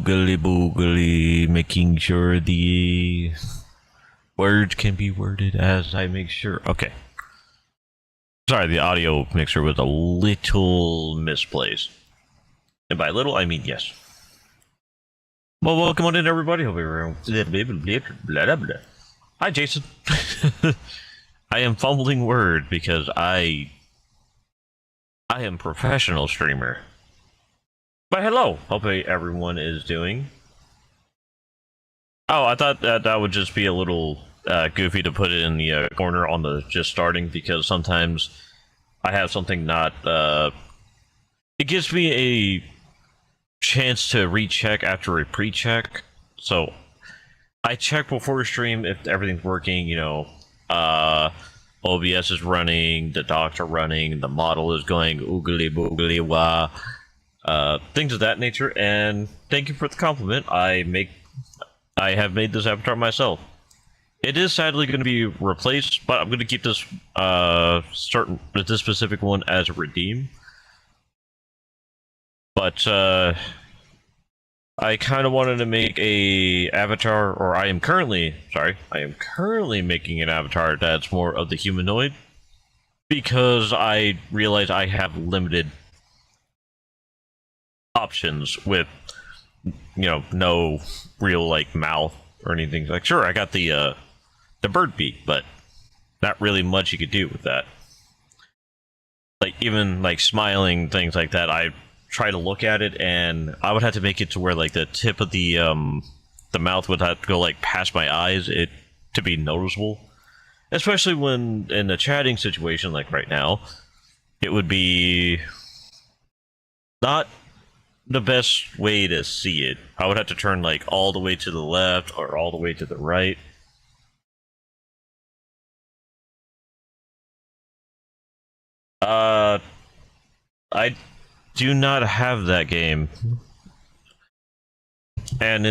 oogly boogly, making sure the words can be worded as I make sure. Okay. Sorry, the audio mixer was a little misplaced. And by little, I mean yes. Well, welcome on in, everybody. Hope you're blah, blah, blah. Hi, Jason. I am fumbling word because I am professional streamer. But hello, hope everyone is doing. Oh, I thought that would just be a little goofy to put it in the corner on the just starting, because sometimes I have something not. It gives me a chance to recheck after a pre-check, so I check before stream if everything's working. You know, OBS is running, the docs are running, the model is going oogly boogly wah. Things of that nature, and thank you for the compliment. I have made this avatar myself. It is sadly going to be replaced, but I'm going to keep this this specific one as a redeem. But I kind of wanted to make a avatar, or I am currently making an avatar that's more of the humanoid, because I realize I have limited options with, you know, no real like mouth or anything. Like, sure, I got the bird beak, but not really much you could do with that. Like, even like smiling, things like that, I try to look at it and I would have to make it to where like the tip of the mouth would have to go like past my eyes to be noticeable. Especially when in a chatting situation like right now, it would be not the best way to see it. I would have to turn like all the way to the left or all the way to the right. I do not have that game, and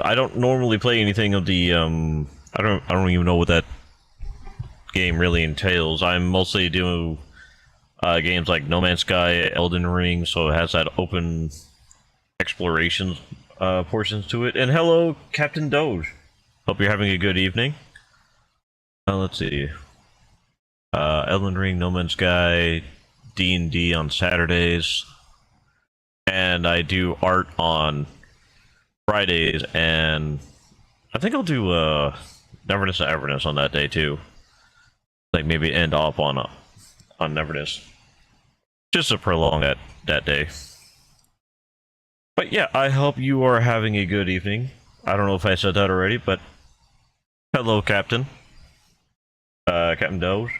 I don't normally play anything of the I don't even know what that game really entails. I'm mostly doing games like No Man's Sky, Elden Ring, so it has that open exploration portions to it. And hello, Captain Doge. Hope you're having a good evening. Let's see. Elden Ring, No Man's Sky, D&D on Saturdays, and I do art on Fridays, and I think I'll do Neverness to Everness on that day too. Like maybe end off on Neverness, just to prolong that day. But yeah, I hope you are having a good evening. I don't know if I said that already, but hello, Captain. Captain Doge.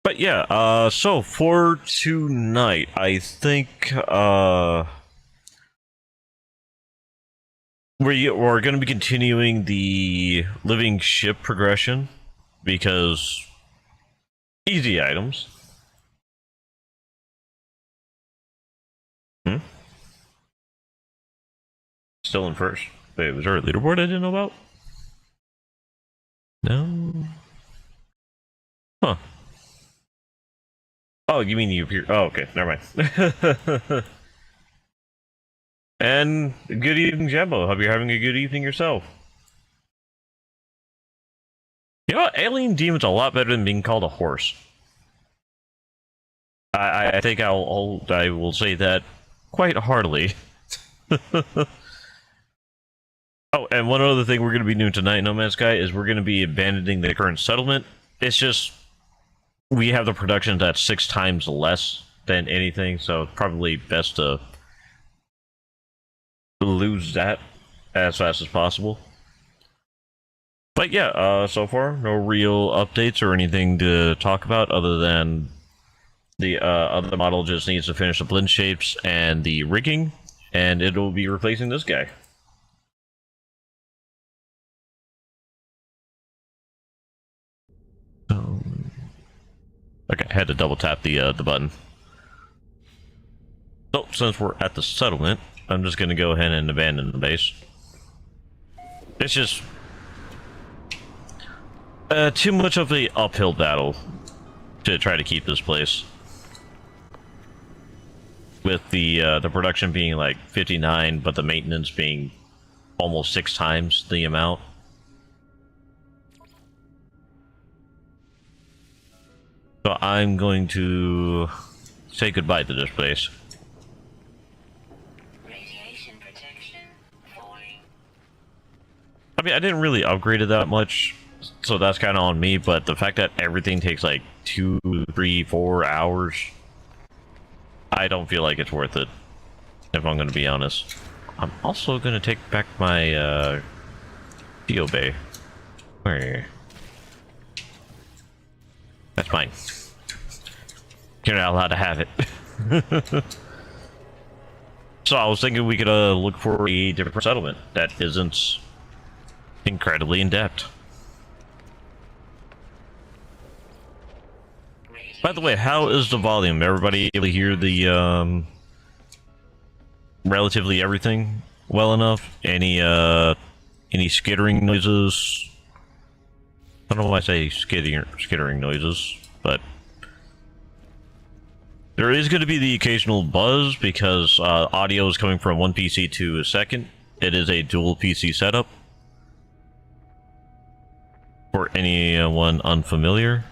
But yeah, so for tonight, I think we're going to be continuing the living ship progression, because easy items. Still in first. Wait, was there a leaderboard I didn't know about? No. Huh. Oh, you mean you appear? Oh, okay. Never mind. And good evening, Jambo. Hope you're having a good evening yourself. You know what? Alien Demon's a lot better than being called a horse. I think I will say that quite heartily. Oh, and one other thing we're going to be doing tonight, No Man's Sky, is we're going to be abandoning the current settlement. It's just we have the production that's 6 times less than anything, so it's probably best to lose that as fast as possible. But yeah, so far, no real updates or anything to talk about other than the other model just needs to finish the blend shapes and the rigging, and it'll be replacing this guy. Okay, I had to double tap the button. So, since we're at the settlement, I'm just going to go ahead and abandon the base. It's just too much of an uphill battle to try to keep this place. with the production being like 59, but the maintenance being almost 6 times the amount. So I'm going to say goodbye to this place. Radiation protection falling. I mean, I didn't really upgrade it that much, so that's kind of on me, but the fact that everything takes like 2, 3, 4 hours, I don't feel like it's worth it, if I'm going to be honest. I'm also going to take back my Geo Bay. Where? That's mine. You're not allowed to have it. So I was thinking we could look for a different settlement that isn't incredibly in-depth. By the way, how is the volume? Everybody able to hear the relatively everything well enough? Any skittering noises? I don't know why I say skittering noises, but there is going to be the occasional buzz because audio is coming from one PC to a second. It is a dual PC setup. For anyone unfamiliar.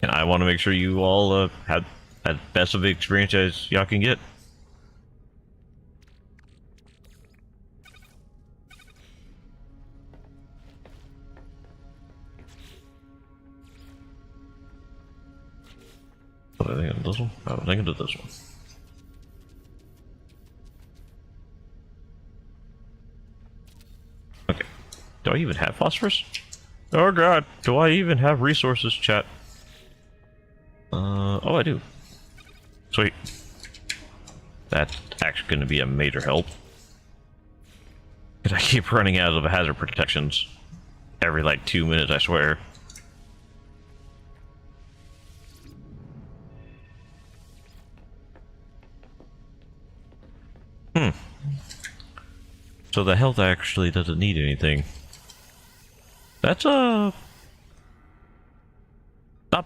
And I want to make sure you all have as best of an experience as y'all can get. What I think of this one? I was thinking of this one. Okay. Do I even have phosphorus? Oh god, do I even have resources, chat? Oh I do. Sweet. That's actually going to be a major help. Because I keep running out of hazard protections every like 2 minutes, I swear. So the health actually doesn't need anything. That's not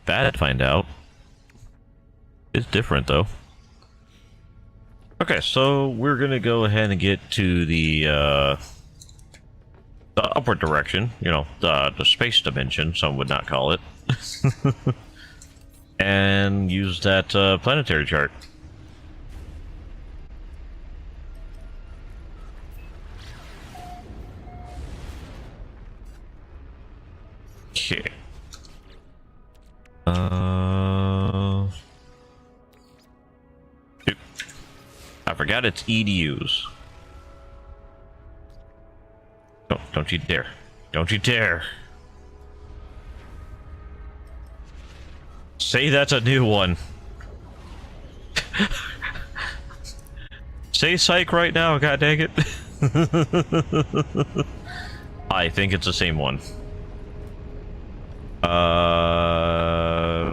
bad to find out. It's different though. Okay, so we're gonna go ahead and get to the upward direction. You know, the space dimension. Some would not call it. And use that planetary chart. Okay. I forgot it's EDUs. Don't you dare. Don't you dare. Say that's a new one. Say psych right now, god dang it. I think it's the same one.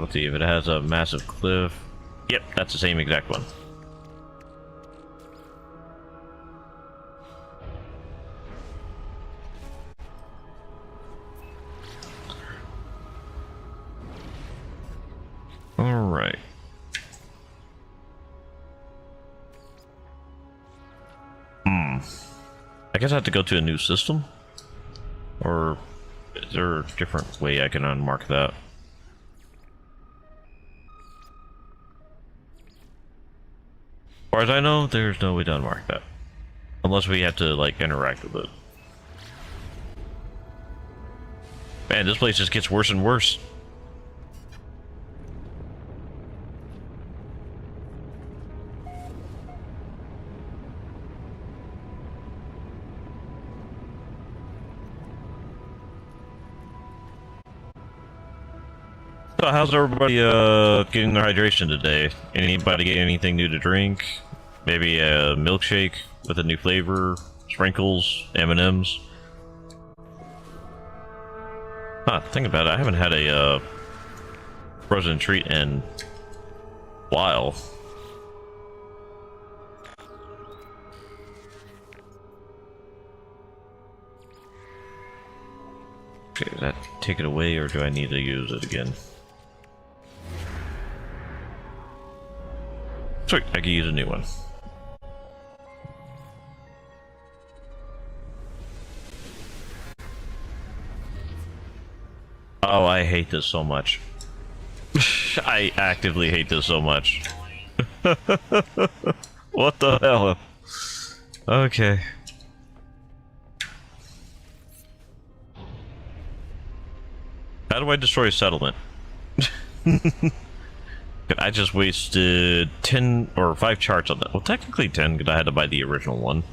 Let's see if it has a massive cliff. Yep, that's the same exact one. All right. I guess I have to go to a new system, or is there a different way I can unmark that? As far as I know, there's no way to unmark that. Unless we have to, like, interact with it. Man, this place just gets worse and worse. So how's everybody getting their hydration today? Anybody get anything new to drink? Maybe a milkshake with a new flavor, sprinkles, M&Ms. Think about it. I haven't had a frozen treat in a while. Okay, does that take it away, or do I need to use it again? Sweet, I can use a new one. Oh, I hate this so much. I actively hate this so much. What the hell? Okay. How do I destroy a settlement? I just wasted 10 or 5 charts on that. Well, technically 10 because I had to buy the original one.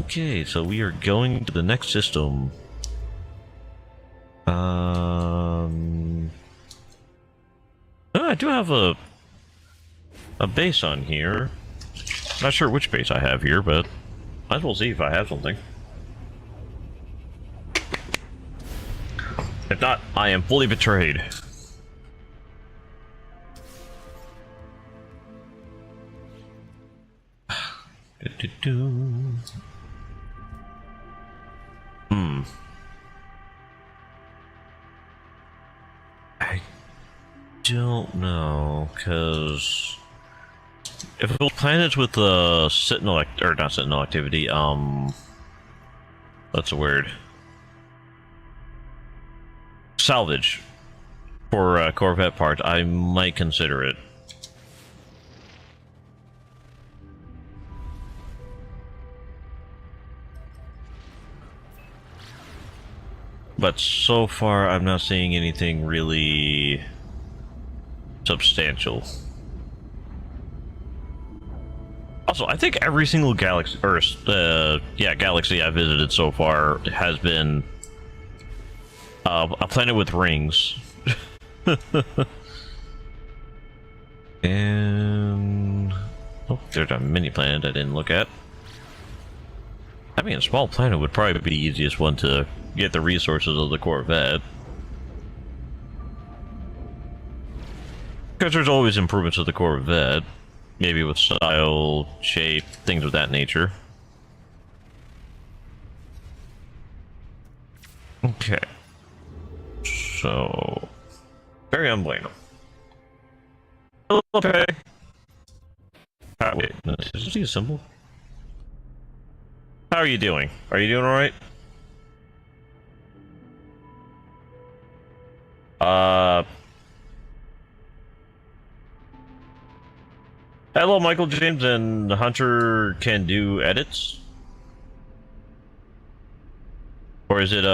Okay, so we are going to the next system. Oh, I do have a base on here. Not sure which base I have here, but might as well see if I have something. If not, I am fully betrayed. I don't know, because if it was planets with Sentinel or not Sentinel activity, that's a word. Salvage for Corvette parts, I might consider it. But so far, I'm not seeing anything really substantial. Also, I think every single galaxy, or galaxy I visited so far has been a planet with rings. And oh, there's a mini planet I didn't look at. I mean, a small planet would probably be the easiest one to get the resources of the Corvette. Because there's always improvements to the Corvette. Maybe with style, shape, things of that nature. Okay. So... very unblamable. Okay. Wait, is this a symbol? How are you doing? Are you doing alright? Hello, Michael James, and Hunter can do edits? Or is it,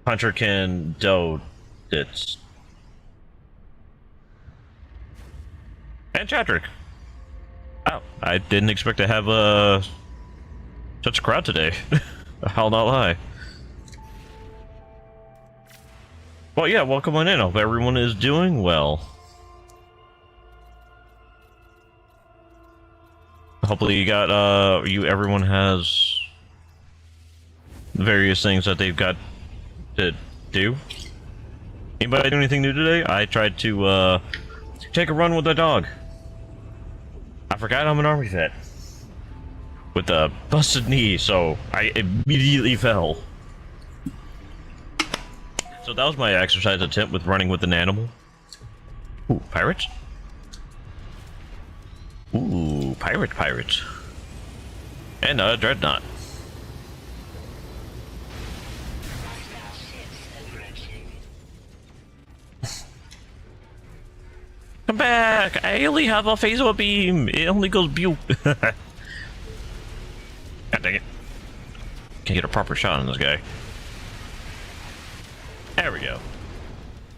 Hunter can do edits? And Chadrick. Wow, I didn't expect to have, such a crowd today. I'll not lie. Well, yeah, welcome on in. I hope everyone is doing well. Hopefully you got, everyone has various things that they've got to do. Anybody do anything new today? I tried to, take a run with a dog. I forgot I'm an army vet. With a busted knee, so I immediately fell. So that was my exercise attempt with running with an animal. Ooh, pirates? Ooh, pirates. And a dreadnought. Come back! I only have a phaser beam. It only goes pew. God dang it. Can't get a proper shot on this guy. There we go.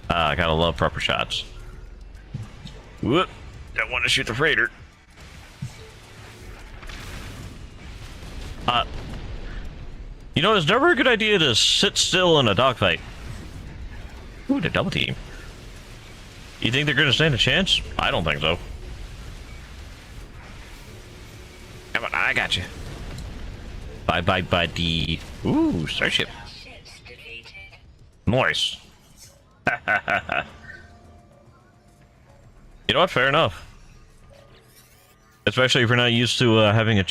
I gotta love proper shots. Whoop. Don't want to shoot the freighter. You know, it's never a good idea to sit still in a dogfight. Ooh, the double team. You think they're gonna stand a chance? I don't think so. Come on, I got you. Bye, buddy. Ooh, starship. Nice. You know what? Fair enough. Especially if you're not used to having a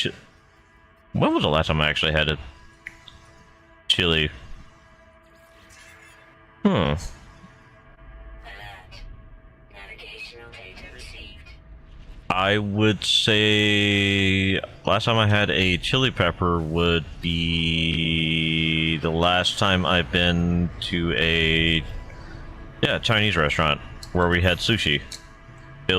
when was the last time I actually had a chili? Alert. Navigation data received. I would say last time I had a chili pepper would be the last time I've been to a Chinese restaurant where we had sushi. It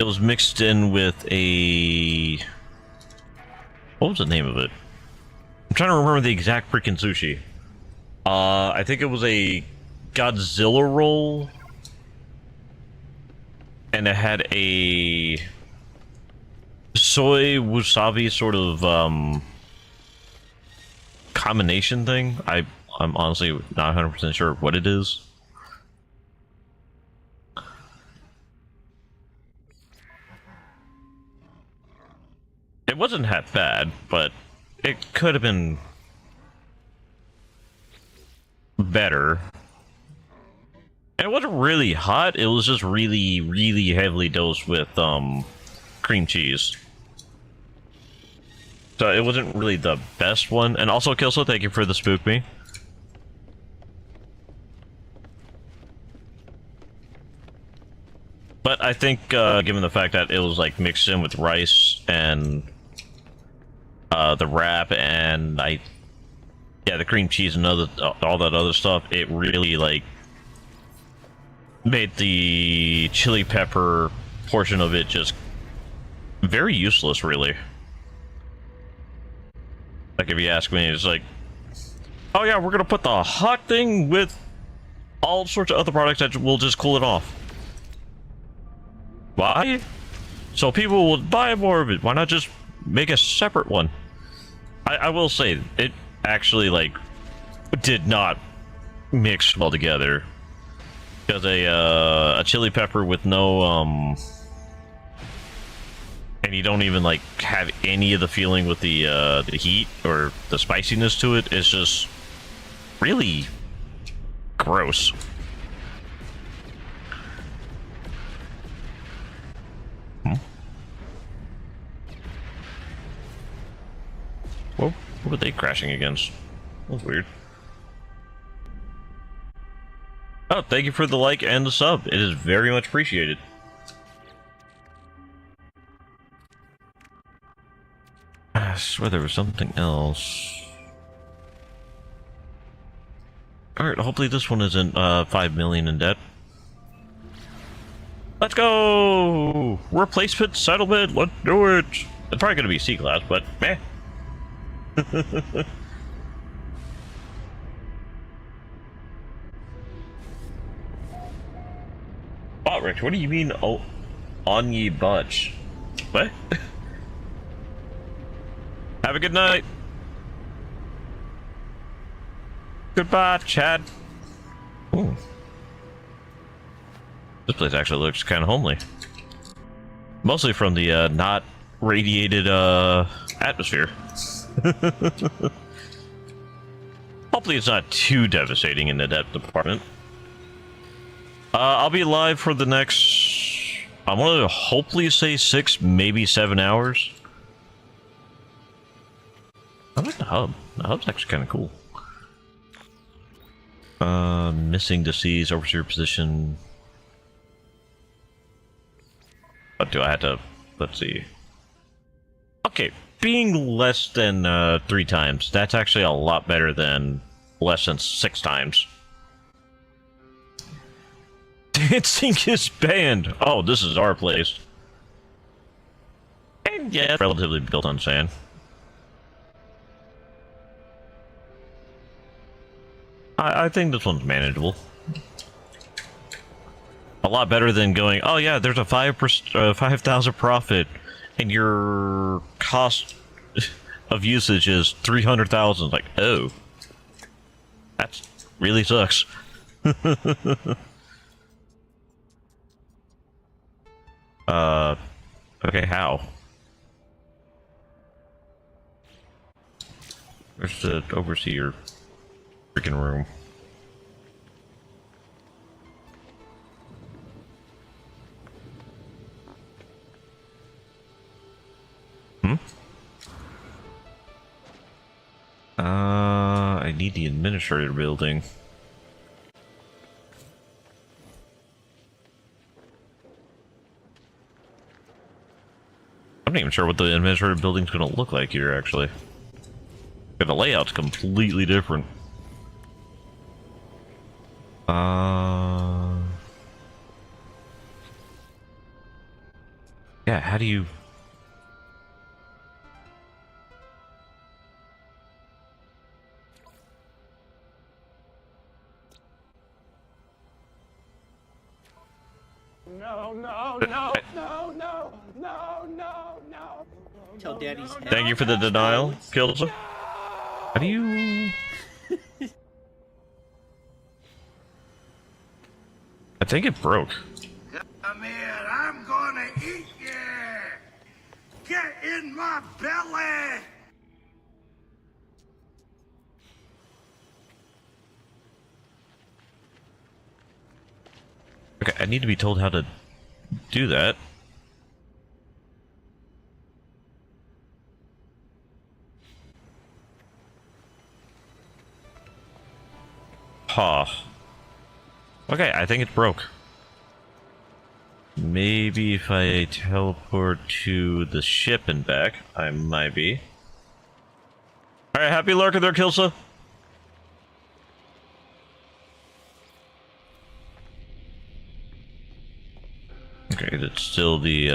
was mixed in with a, what was the name of it? I'm trying to remember the exact freaking sushi. I think it was a Godzilla roll, and it had a soy wasabi sort of combination thing. I'm honestly not 100% sure what it is. It wasn't that bad, but it could have been better. And it wasn't really hot, it was just really, really heavily dosed with cream cheese. So it wasn't really the best one. And also, Kilso, thank you for the spook me. But I think, given the fact that it was like mixed in with rice and the wrap and the cream cheese and all that other stuff, it really like made the chili pepper portion of it just very useless, really. Like, if you ask me, it's like, oh yeah, we're gonna put the hot thing with all sorts of other products that will just cool it off. Why? So people will buy more of it. Why not just make a separate one? I will say, it actually, like, did not mix well together. Because a chili pepper with no, and you don't even, like, have any of the feeling with the heat or the spiciness to it, it's just really gross. What were they crashing against? That was weird. Oh, thank you for the like and the sub. It is very much appreciated. I swear there was something else. Alright, hopefully this one isn't 5 million in debt. Let's go! Replacement settlement, let's do it! It's probably gonna be C-class, but meh. Bot Rich, what do you mean, oh, on ye budge? What? Have a good night. Goodbye, Chad. Ooh. This place actually looks kind of homely. Mostly from the not radiated atmosphere. Hopefully it's not too devastating in the depth department. I'll be live for the next, I want to hopefully say 6, maybe 7 hours. I like the hub. The hub's actually kind of cool. Missing deceased, overseer position. What do I have to, let's see. Okay, being less than 3 times, that's actually a lot better than less than 6 times. Dancing is banned. Oh, this is our place. And yeah, it's relatively built on sand. I think this one's manageable. A lot better than going, oh yeah, there's a 5,000 profit, and your cost of usage is 300,000. Like, oh, that really sucks. Okay, how? Where's the overseer freaking room? I need the administrator building. not even sure what the administrative building's gonna look like here, actually. The layout's completely different. Yeah, how do you... Tell Daddy's. Thank you for the denial, Kilza. How do you... I think it broke. Come here, I'm gonna eat you! Get in my belly! Okay, I need to be told how to do that. Huh. Okay, I think it broke. Maybe if I teleport to the ship and back, I might be. Alright, happy lurking there, Kilsa. Okay, that's still the,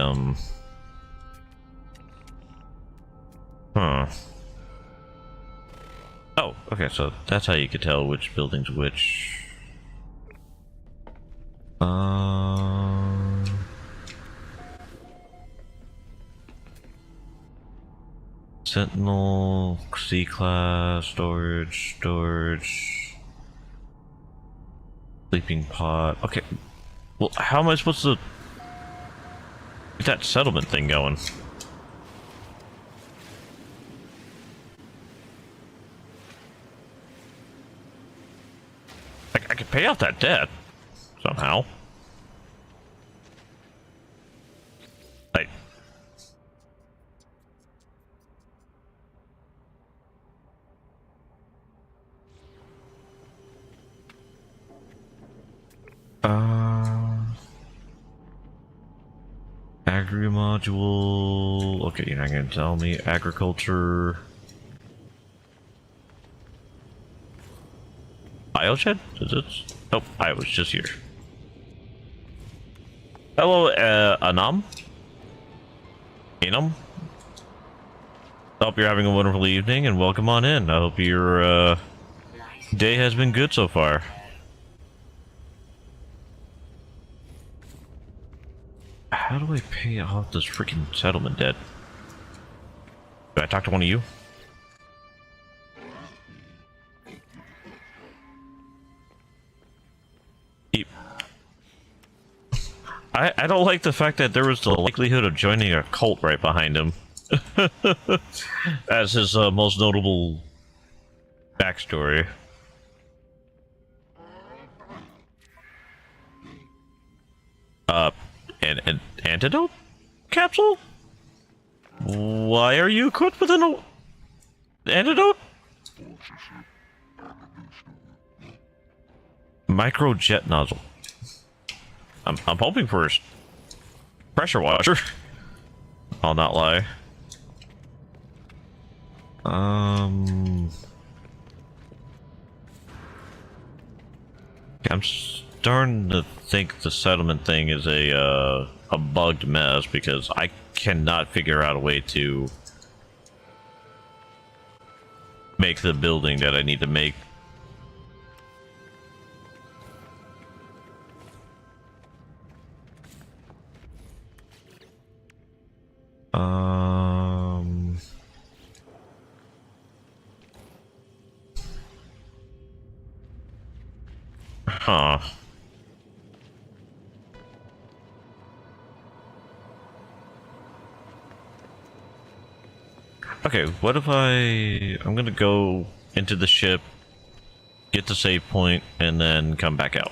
Huh. Oh, okay, so that's how you could tell which building's which. Sentinel, C-class, storage, sleeping pod. Okay, well, how am I supposed to get that settlement thing going? I could pay off that debt somehow. Like, agri module. Okay, you're not gonna tell me agriculture. Bioshed? Is it? Nope, I was just here. Hello, Anam? Anam? I hope you're having a wonderful evening and welcome on in. I hope your day has been good so far. How do I pay off this freaking settlement debt? Do I talk to one of you? I don't like the fact that there was the likelihood of joining a cult right behind him. As his most notable backstory. An antidote capsule? Why are you equipped with an antidote? Microjet nozzle. I'm hoping for a pressure washer. I'll not lie. I'm starting to think the settlement thing is a bugged mess because I cannot figure out a way to make the building that I need to make. Huh. Okay, what if I'm gonna go into the ship, get the save point, and then come back out.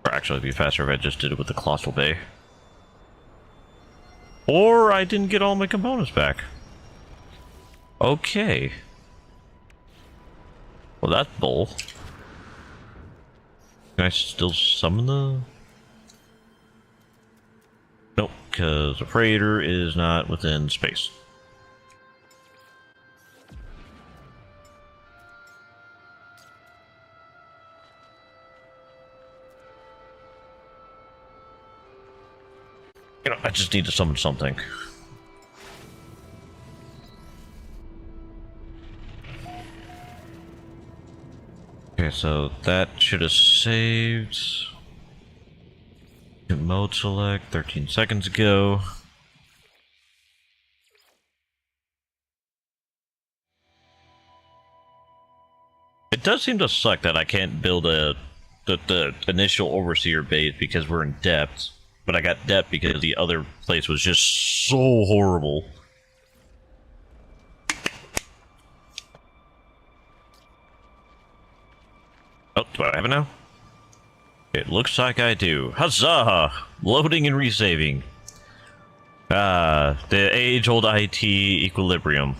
Or actually, it'd be faster if I just did it with the Colossal Bay. Or I didn't get all my components back. Okay. Well, that's bull. Can I still summon the... Nope, because the freighter is not within space. You know, I just need to summon something. Okay, so that should have saved. Mode select 13 seconds ago. It does seem to suck that I can't build the initial overseer base because we're in depth, but I got depth because the other place was just so horrible. Oh, do I have it now? It looks like I do. Huzzah! Loading and resaving. Ah, the age-old IT equilibrium.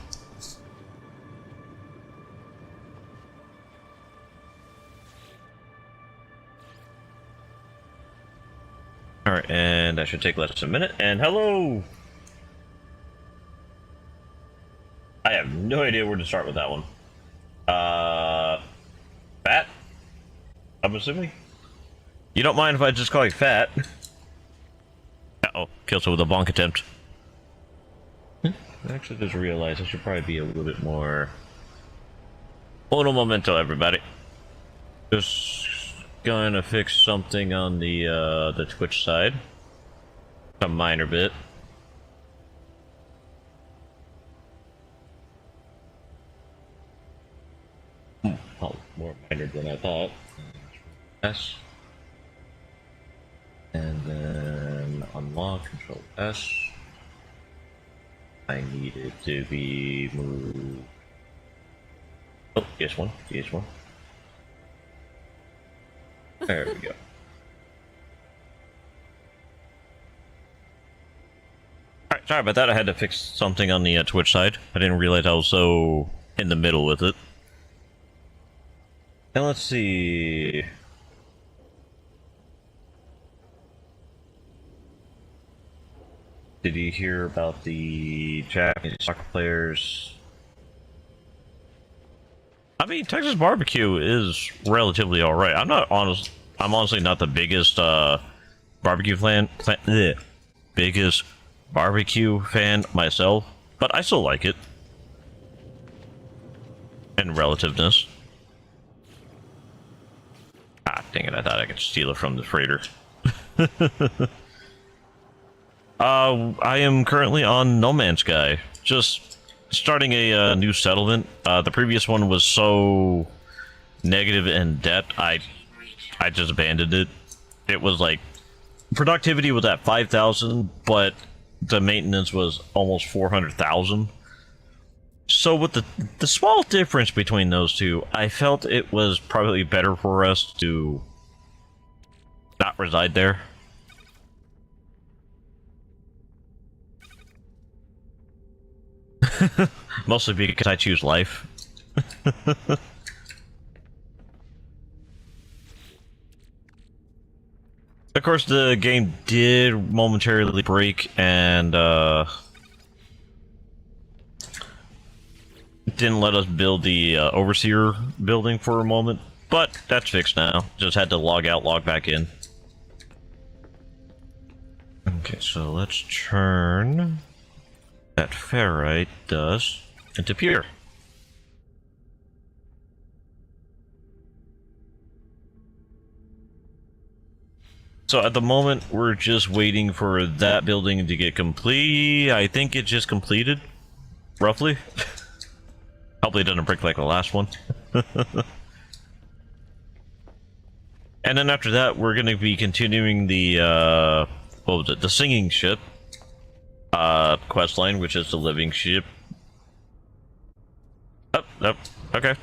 Alright, and that should take less than a minute. And hello! I have no idea where to start with that one. Fat? I'm assuming? You don't mind if I just call you Fat? Uh-oh, kills her with a bonk attempt. I actually just realized I should probably be a little bit more... Uno momento, everybody. Just gonna fix something on the Twitch side. A minor bit. Oh, more minor than I thought. S. And then unlock, control S. I need it to be moved. Oh, PS1, PS1. There we go. Alright, sorry about that. I had to fix something on the Twitch side. I didn't realize I was so in the middle with it. And let's see. Did you hear about the Japanese soccer players? I mean, Texas barbecue is relatively alright. I'm honestly not the biggest biggest barbecue fan myself, but I still like it. In relativeness. Ah, dang it! I thought I could steal it from the freighter. I am currently on No Man's Sky, just starting a new settlement. The previous one was so negative in debt, I just abandoned it. It was like productivity was at 5,000, but the maintenance was almost 400,000. So with the small difference between those two, I felt it was probably better for us to not reside there. Mostly because I choose life. Of course, the game did momentarily break and didn't let us build the Overseer building for a moment, but that's fixed now. Just had to log out, log back in. Okay, so let's turn that ferrite dust into pure. So at the moment, we're just waiting for that building to get complete. I think it just completed, roughly. Hopefully it doesn't break like the last one. And then after that, we're going to be continuing the, what was it, the singing ship quest line, which is the living ship. Oh, okay.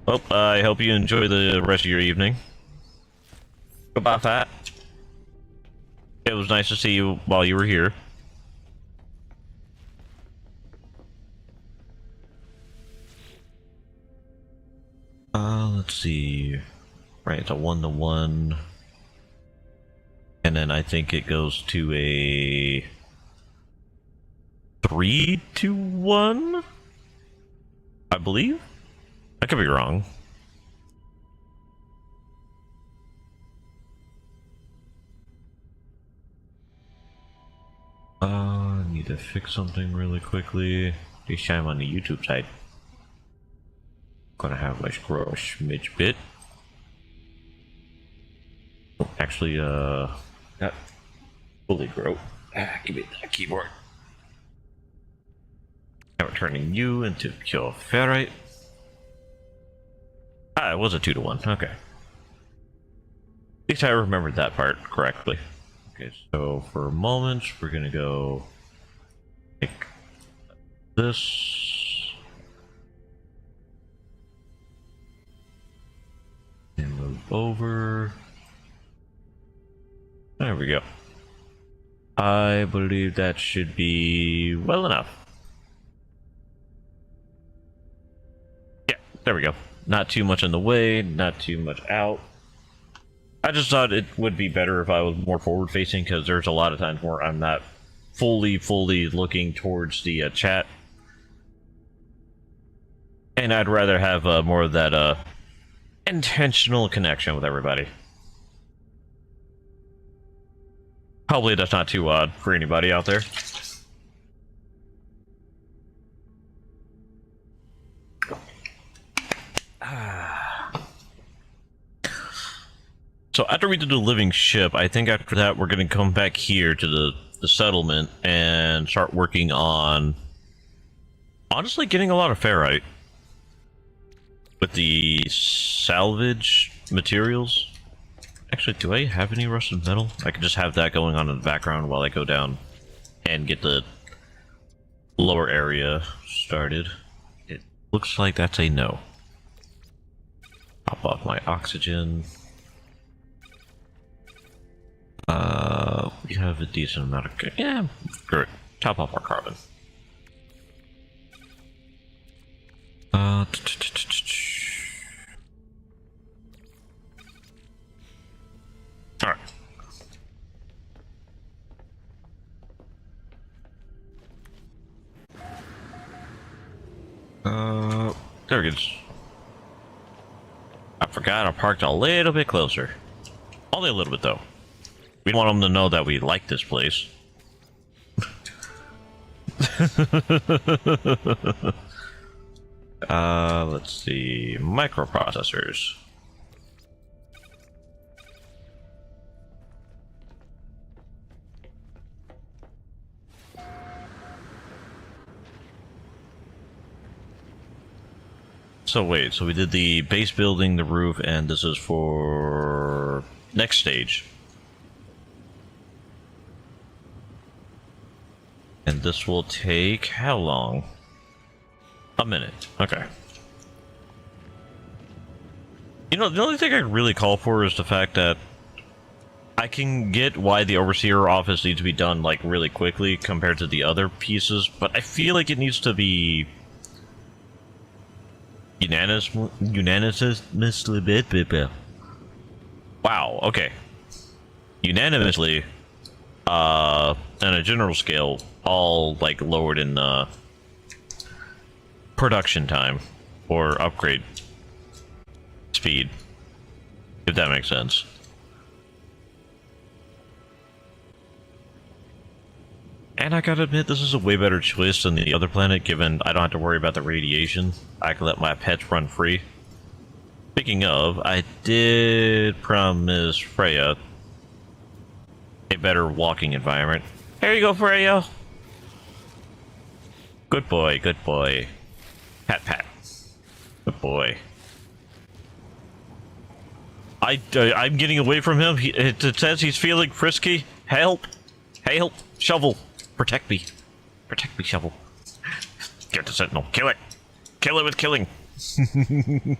Well, I hope you enjoy the rest of your evening. Goodbye, Fat. It was nice to see you while you were here. Let's see. Right, it's a 1-to-1. And then I think it goes to a 3-1, I believe. I could be wrong. I need to fix something really quickly. This time on the YouTube side. Gonna have my scroll smidge bit. Actually, not fully grow. Give me that keyboard. Now we're turning you into pure ferrite. Ah, it was a 2-1. Okay. At least I remembered that part correctly. Okay, so for moments, we're gonna go like this. And move over. There we go. I believe that should be well enough. Yeah, there we go. Not too much in the way, not too much out. I just thought it would be better if I was more forward facing, because there's a lot of times where I'm not fully looking towards the chat. And I'd rather have more of that intentional connection with everybody. Probably that's not too odd for anybody out there. So after we did the living ship, I think after that we're going to come back here to the settlement and start working on, honestly, getting a lot of ferrite with the salvage materials. Actually, do I have any rusted metal? I could just have that going on in the background while I go down and get the lower area started. It looks like that's a no. Pop off my oxygen. We have a decent amount of... Yeah, great. Top off our carbon. Alright. There it is. I forgot I parked a little bit closer. Only a little bit, though. We don't want them to know that we like this place. Let's see. Microprocessors. So wait, so we did the base building, the roof, and this is for next stage. And this will take how long? A minute. Okay. You know, the only thing I really call for is the fact that I can get why the overseer office needs to be done like really quickly compared to the other pieces, but I feel like it needs to be unanimously. Wow. Okay. Unanimously. On a general scale, all like lowered in production time or upgrade speed, if that makes sense. And I gotta admit, this is a way better choice than the other planet, given I don't have to worry about the radiation. I can let my pets run free. Speaking of, I did promise Freya a better walking environment. Here you go, Freya. Good boy, good boy. Pat, pat. Good boy. I'm getting away from him. It says he's feeling frisky. Help! Help! Shovel! Protect me. Protect me, Shovel. Get the sentinel. Kill it. Kill it with killing. You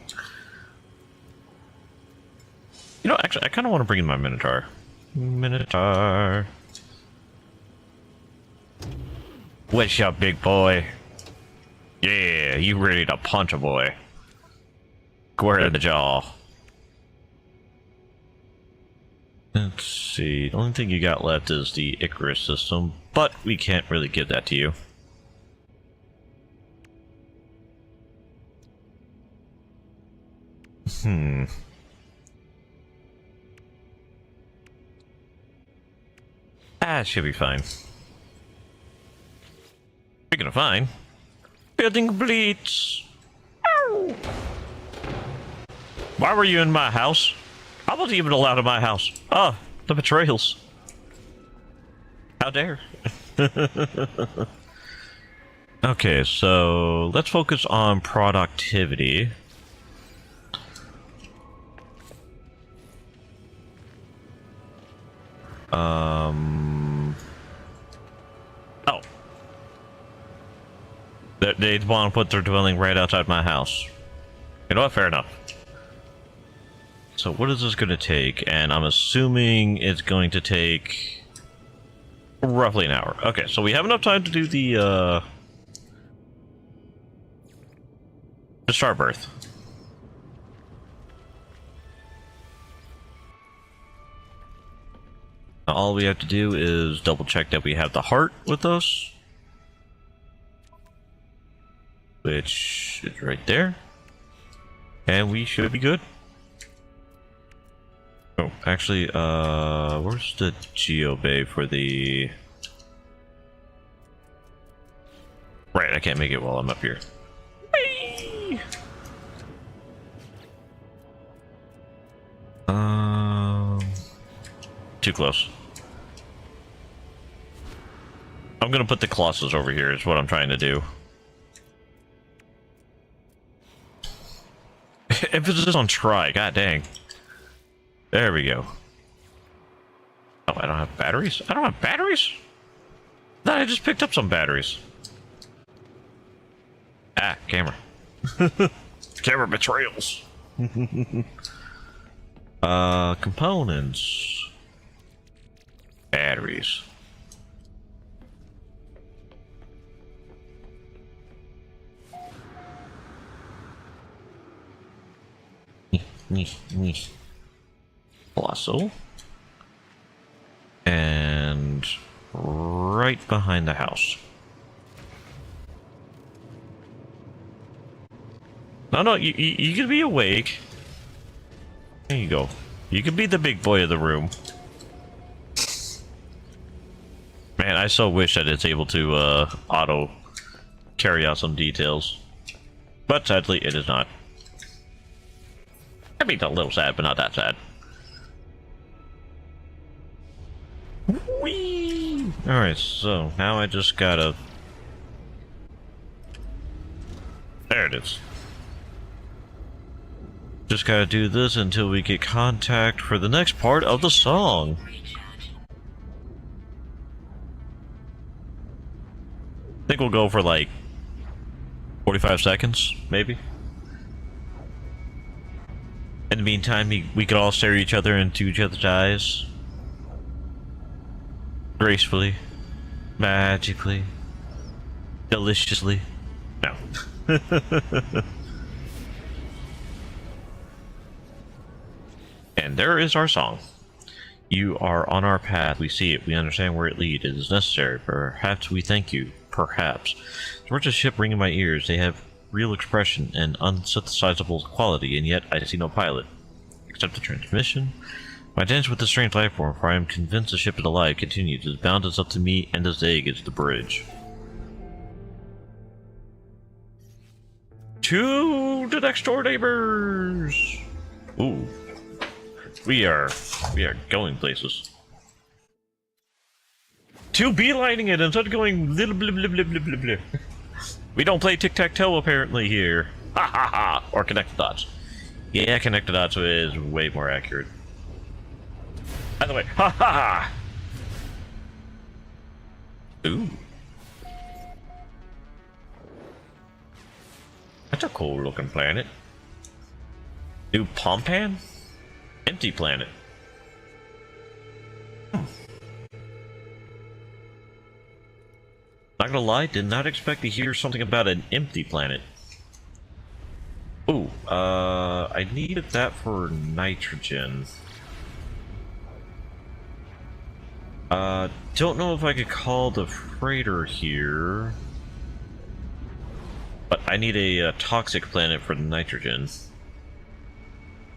know, actually, I kind of want to bring in my Minotaur. Minotaur. What's up, big boy? Yeah, you ready to punch a boy. Square in the jaw. Let's see, the only thing you got left is the Icarus system, but we can't really give that to you. Ah, should be fine. Speaking of fine, building complete. Ow! Why were you in my house? I wasn't even allowed in my house. Oh, the betrayals. How dare. Okay, so let's focus on productivity. Oh. They want to put their dwelling right outside my house. You know what? Fair enough. So what is this going to take? And I'm assuming it's going to take roughly an hour. Okay, so we have enough time to do the start birth. Now, all we have to do is double check that we have the heart with us, which is right there, and we should be good. Oh, actually, where's the Geo Bay for the... Right, I can't make it while I'm up here. Whee! Too close. I'm gonna put the Colossus over here, is what I'm trying to do. Emphasis on try, god dang. There we go. Oh, I don't have batteries? I don't have batteries? No, I just picked up some batteries. Ah, camera. Camera betrayals. Components. Batteries. Colossal. And right behind the house. No, you can be awake. There you go. You can be the big boy of the room. Man, I so wish that it's able to auto carry out some details. But sadly, it is not. I mean, a little sad, but not that sad. Whee! Alright, so now I just gotta... There it is. Just gotta do this until we get contact for the next part of the song. I think we'll go for like 45 seconds, maybe. In the meantime, we could all stare each other into each other's eyes. Gracefully. Magically. Deliciously. No. And there is our song. You are on our path. We see it. We understand where it leads. It is necessary. Perhaps we thank you. Perhaps. The words of the ship ring in my ears. They have real expression and unsynthesizable quality, and yet I see no pilot. Except the transmission. My dance with the strange life form, for I am convinced the ship is alive, continues. As bound as up to me, and as egg is the bridge. To the next door neighbors! Ooh. We are going places. To beelining it instead of going little blah blah blah blah blah blah. We don't play tic-tac-toe apparently here. Ha ha ha! Or connect the dots. Yeah, connect the dots is way more accurate. By the way, ha ha ha! Ooh. That's a cool looking planet. New Pompan? Empty planet. Not gonna lie, did not expect to hear something about an empty planet. Ooh, I needed that for nitrogen. Don't know if I could call the freighter here. But I need a toxic planet for the nitrogen. Is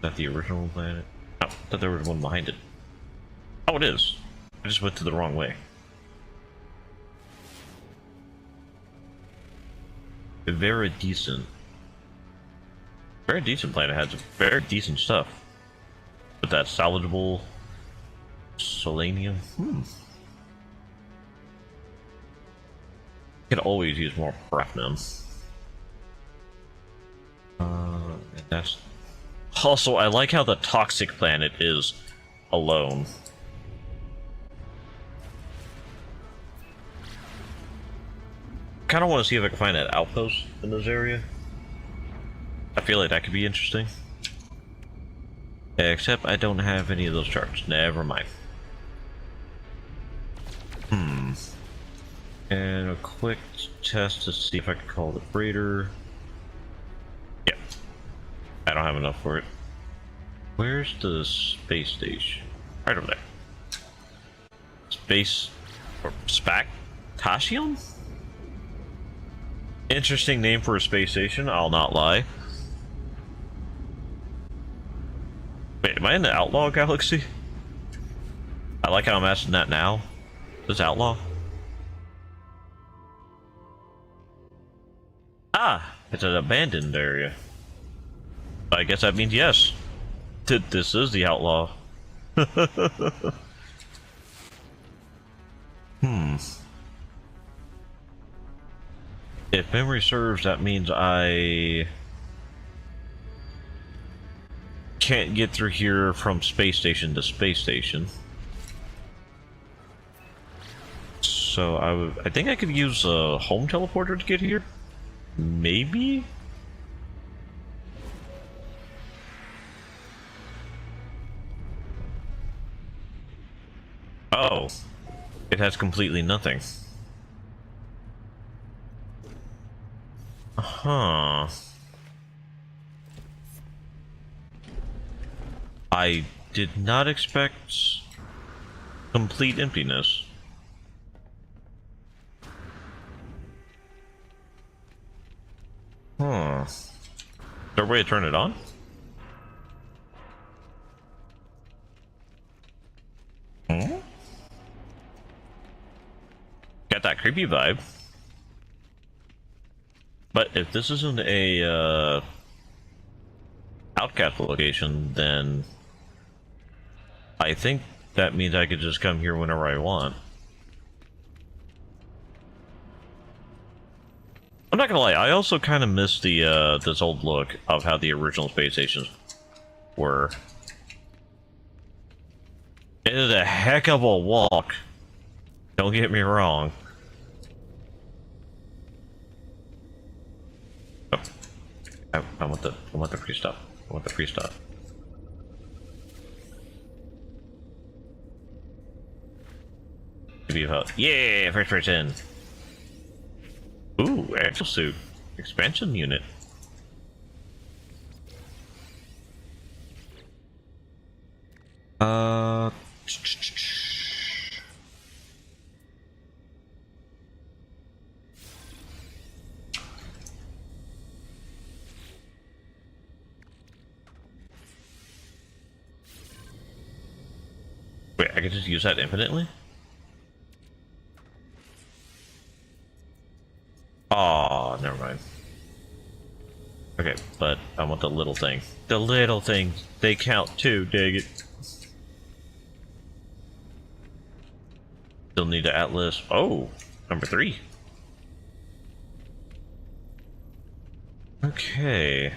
that the original planet? Oh, I thought there was one behind it. Oh, it is. I just went to the wrong way. Very decent. Very decent planet. Has very decent stuff. But that salvageable selenium. Could always use more platinum. And that's also, I like how the toxic planet is alone. Kind of want to see if I can find an outpost in this area. I feel like that could be interesting. Except I don't have any of those charts. Never mind. And a quick test to see if I can call the freighter. Yeah. I don't have enough for it. Where's the space station? Right over there. Space... or Spactation? Interesting name for a space station, I'll not lie. Wait, am I in the Outlaw Galaxy? I like how I'm asking that now. This Outlaw? Ah, it's an abandoned area. I guess that means yes. This is the Outlaw. If memory serves, that means I can't get through here from space station to space station. So I think I could use a home teleporter to get here? Maybe? Oh. It has completely nothing. Huh. I did not expect complete emptiness. Huh. Is there a way to turn it on? Hmm? Got that creepy vibe. But if this isn't a outcast location, then I think that means I could just come here whenever I want. I'm not gonna lie, I also kind of miss the this old look of how the original space stations were. It is a heck of a walk. Don't get me wrong. Oh. I want the free stuff. I want the free stuff. Yeah, first person. Ooh, exosuit. Expansion unit. Wait, I can just use that infinitely? Oh, never mind. Okay, but I want the little thing. The little things, they count too, dig it. Still need the Atlas. Oh, number 3. Okay.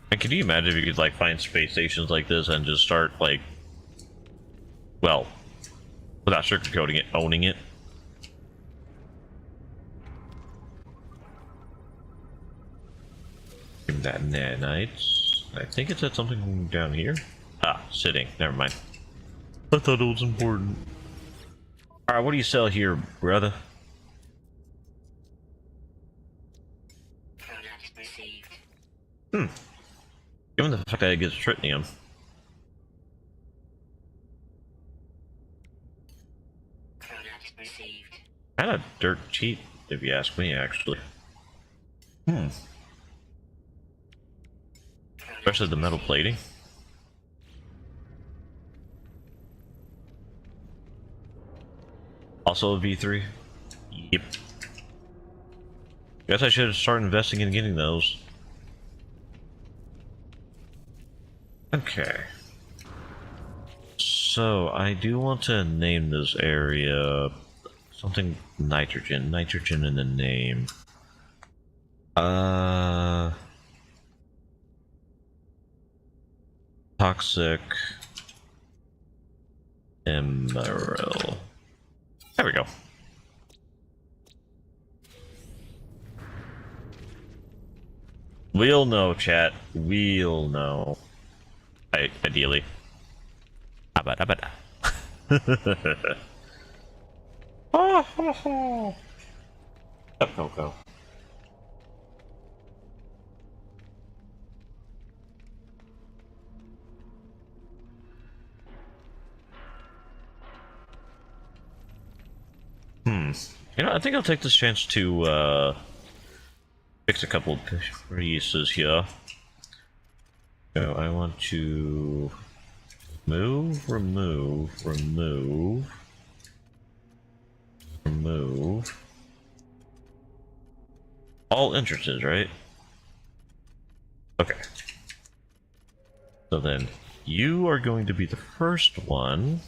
And can you imagine if you could like find space stations like this and just start like, well, without sugarcoating it, owning it? Give that nanites. I think it said something down here. Ah, sitting. Never mind. I thought it was important. Alright, what do you sell here, brother? Given the fact that it gives tritium. Product received. Kind of dirt cheap, if you ask me, actually. Especially the metal plating. Also a V3. Yep. Guess I should start investing in getting those. Okay. So, I do want to name this area something nitrogen. Nitrogen in the name. Toxic Emerald. There we go. We'll know, chat. We'll know. Ideally. Abada. Up, Coco. You know, I think I'll take this chance to fix a couple of pieces here. So I want to remove all entrances, right? Okay. So then you are going to be the first one.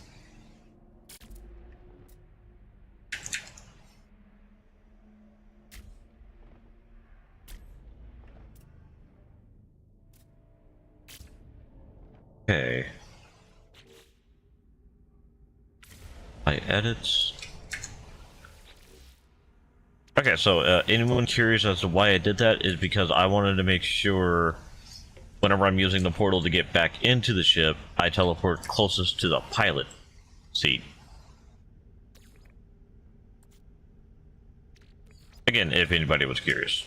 Okay. My edits. Okay, so anyone curious as to why I did that is because I wanted to make sure whenever I'm using the portal to get back into the ship, I teleport closest to the pilot seat. Again, if anybody was curious.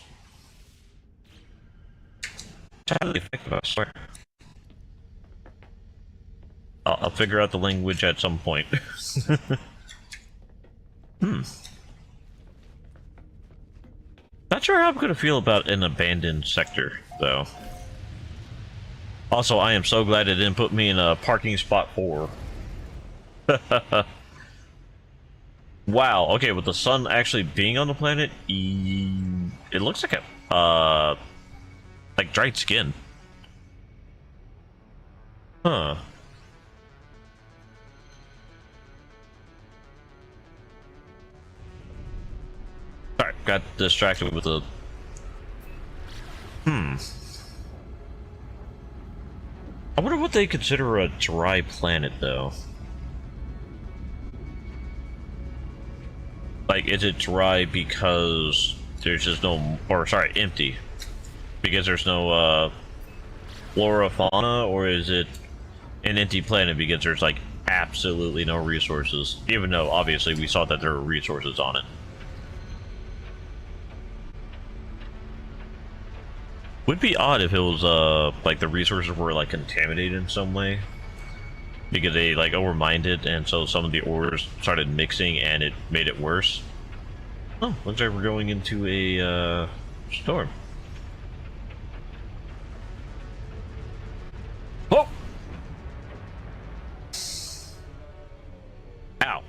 Totally effective, I swear. I'll figure out the language at some point. Not sure how I'm gonna feel about an abandoned sector, though. Also, I am so glad it didn't put me in a parking spot 4. Wow, okay, with the sun actually being on the planet, it looks like a, like dried skin. Huh. Alright, got distracted with the... I wonder what they consider a dry planet, though. Like, is it dry because there's just no... Or, sorry, empty. Because there's no, flora, fauna, or is it an empty planet because there's, like, absolutely no resources? Even though, obviously, we saw that there were resources on it. Would be odd if it was, like the resources were, like, contaminated in some way. Because they, like, overmined and so some of the ores started mixing and it made it worse. Oh, looks like we're going into a, storm. Oh! Ow.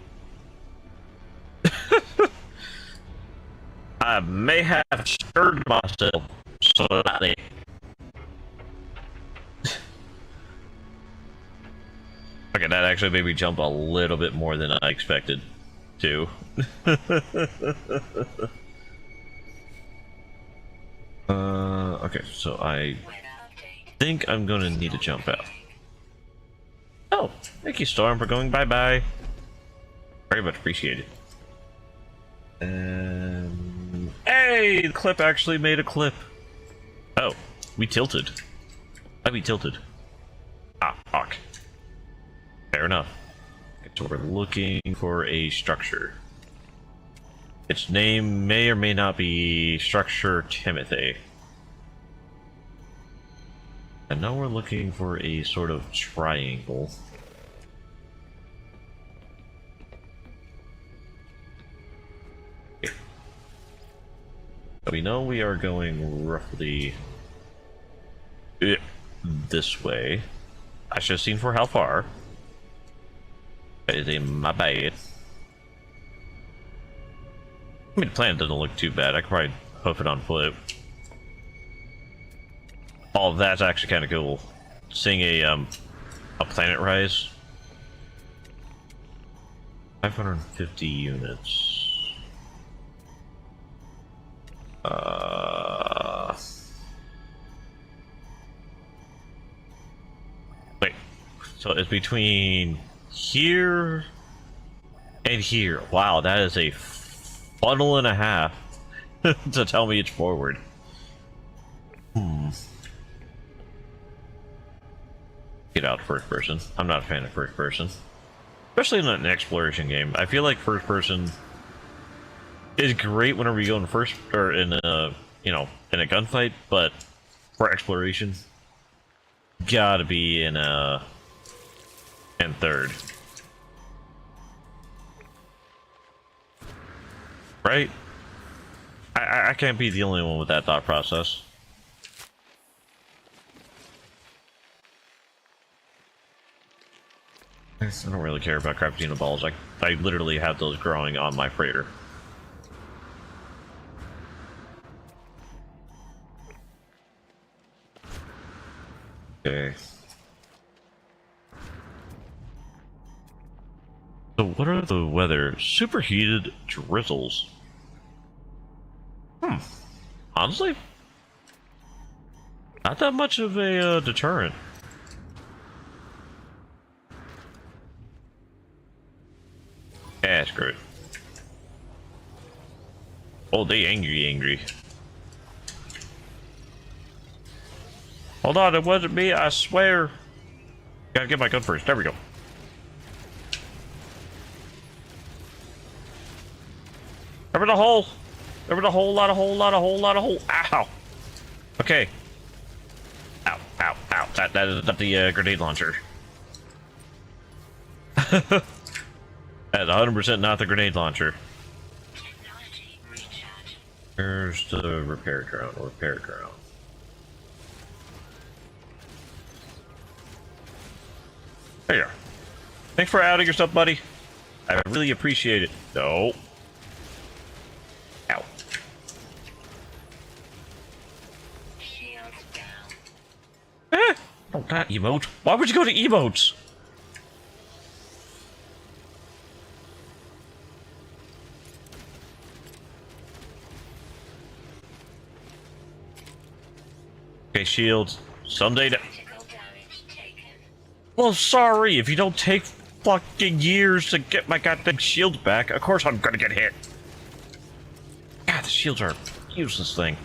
I may have stirred myself slightly. Okay, that actually made me jump a little bit more than I expected to. Okay, so I think I'm gonna need to jump out. Oh, thank you, Storm, for going bye-bye. Very much appreciated. Hey, the clip actually made a clip. Oh, we tilted. Why we tilted? Ah, fuck. Fair enough. So we're looking for a structure. Its name may or may not be Structure Timothy. And now we're looking for a sort of triangle. Okay. We know we are going roughly this way. I should have seen for how far. That is my bad. I mean, the plan doesn't look too bad. I could probably hoof it on foot. Oh, that's actually kind of cool. Seeing a planet rise. 550 units. Wait. So it's between here and here. Wow, that is a funnel and a half to tell me it's forward. Get out first person. I'm not a fan of first person, especially in an exploration game. I feel like first person is great whenever you go in first or in a in a gunfight, but for exploration, gotta be in third, right? I can't be the only one with that thought process. I don't really care about Craftina balls. I literally have those growing on my freighter. Okay. So what are the weather? Superheated drizzles. Honestly, not that much of a deterrent. Yeah, screw it. Oh, they angry. Hold on, it wasn't me, I swear. Gotta get my gun first. There we go. Over the hole. Over the whole lot of hole. Ow. Okay. Ow. That is not the grenade launcher. That's 100% not the grenade launcher. Technology recharge. There's the repair drone. There you are. Thanks for outing yourself, buddy. I really appreciate it. No. Ow. Shields down. Oh, not emote. Why would you go to emotes? Okay, shields. Someday. Critical damage taken. Well, sorry. If you don't take fucking years to get my goddamn shields back, of course I'm gonna get hit. God, the shields are a useless thing.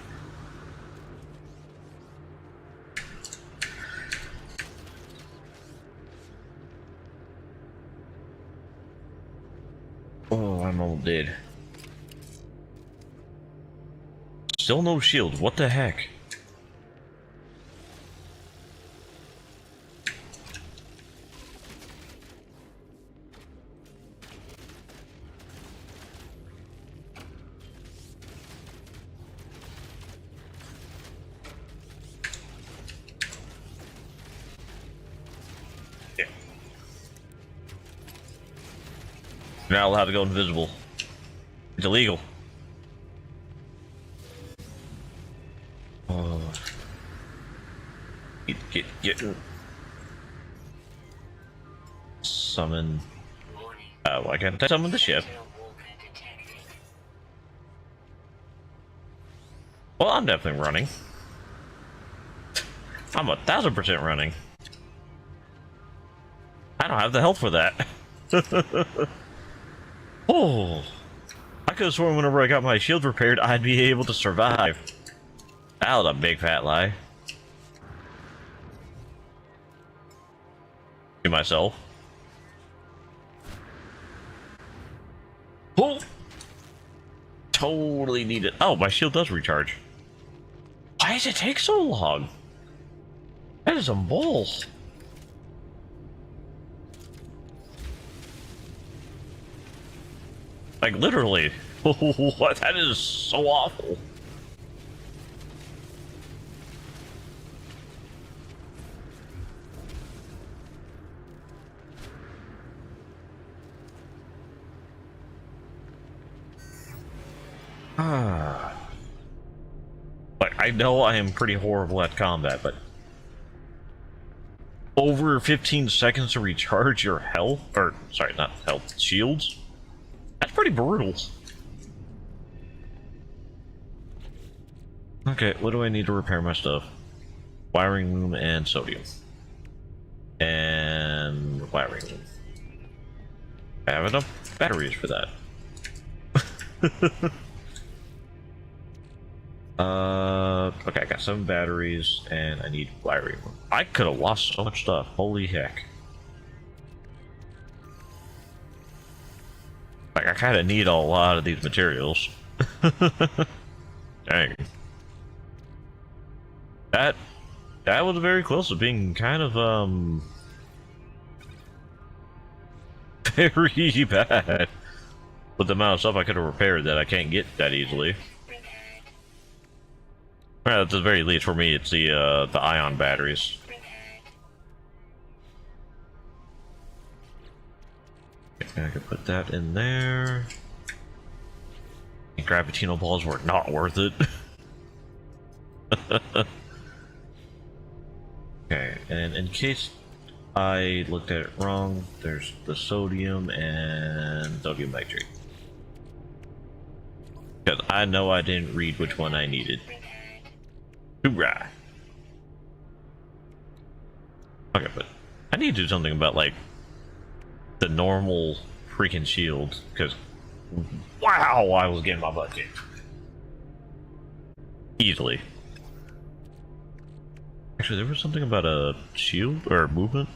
Oh, I'm all dead. Still no shield. What the heck? You're not allowed to go invisible. It's illegal. Oh. Get. Summon. Warning. Why can't I summon the ship? Walker detected. Well, I'm definitely running. I'm 1000% running. I don't have the health for that. Oh, I could have sworn whenever I got my shield repaired, I'd be able to survive. That was a big fat lie. To myself. Oh, totally need it. Oh, my shield does recharge. Why does it take so long? That is some bull. Like, literally. What? That is so awful. Like, I know I am pretty horrible at combat, but over 15 seconds to recharge your health, or sorry, not health, shields? That's pretty brutal. Okay, what do I need to repair my stuff? Wiring room and sodium. And wiring room. I have enough batteries for that. Okay, I got 7 batteries, and I need wiring room. I could have lost so much stuff. Holy heck. Like, I kind of need a lot of these materials. Dang. That was very close to being kind of, very bad. With the amount of stuff I could have repaired that I can't get that easily. Well, at the very least, for me, it's the ion batteries. Okay, I could put that in there. And Gravitino balls were not worth it. Okay, and in case I looked at it wrong, there's the sodium and sodium nitrate. Because I know I didn't read which one I needed. Hoorah! Okay, but I need to do something about, like, the normal freaking shield, because wow, I was getting my butt kicked. Easily. Actually, there was something about a shield or movement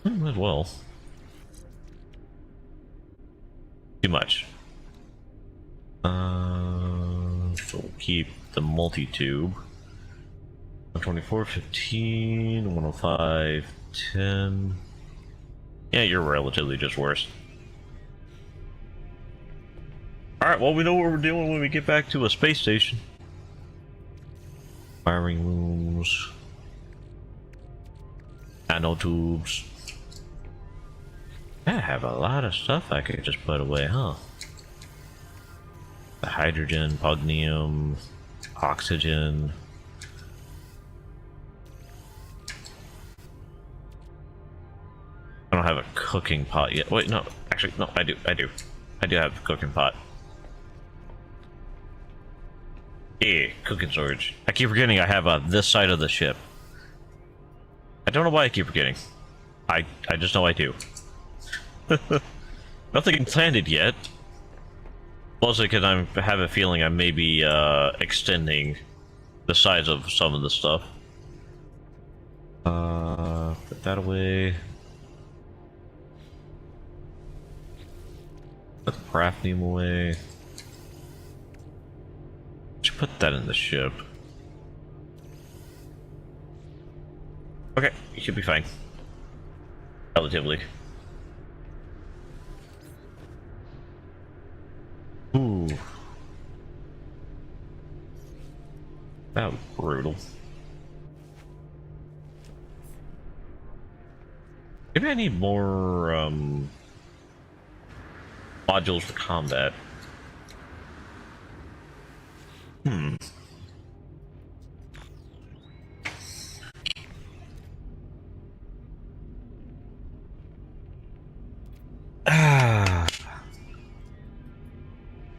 as well. Too much. So we'll keep the multi-tube. 124, 15, 105, 10. Yeah, you're relatively just worse. Alright, well, we know what we're doing when we get back to a space station. Wiring rooms. Nanotubes. I have a lot of stuff I could just put away, huh? The hydrogen, pugnium, oxygen. I don't have a cooking pot yet. Wait, no. Actually, no, I do. I do have a cooking pot. Yeah, cooking storage. I keep forgetting I have this side of the ship. I don't know why I keep forgetting. I just know I do. Nothing landed yet. Mostly because I have a feeling I may be extending the size of some of the stuff. Put that away. Put the Paraffinium away. Should put that in the ship. Okay, you should be fine. Relatively. Ooh. That was brutal. Maybe I need more, modules for combat.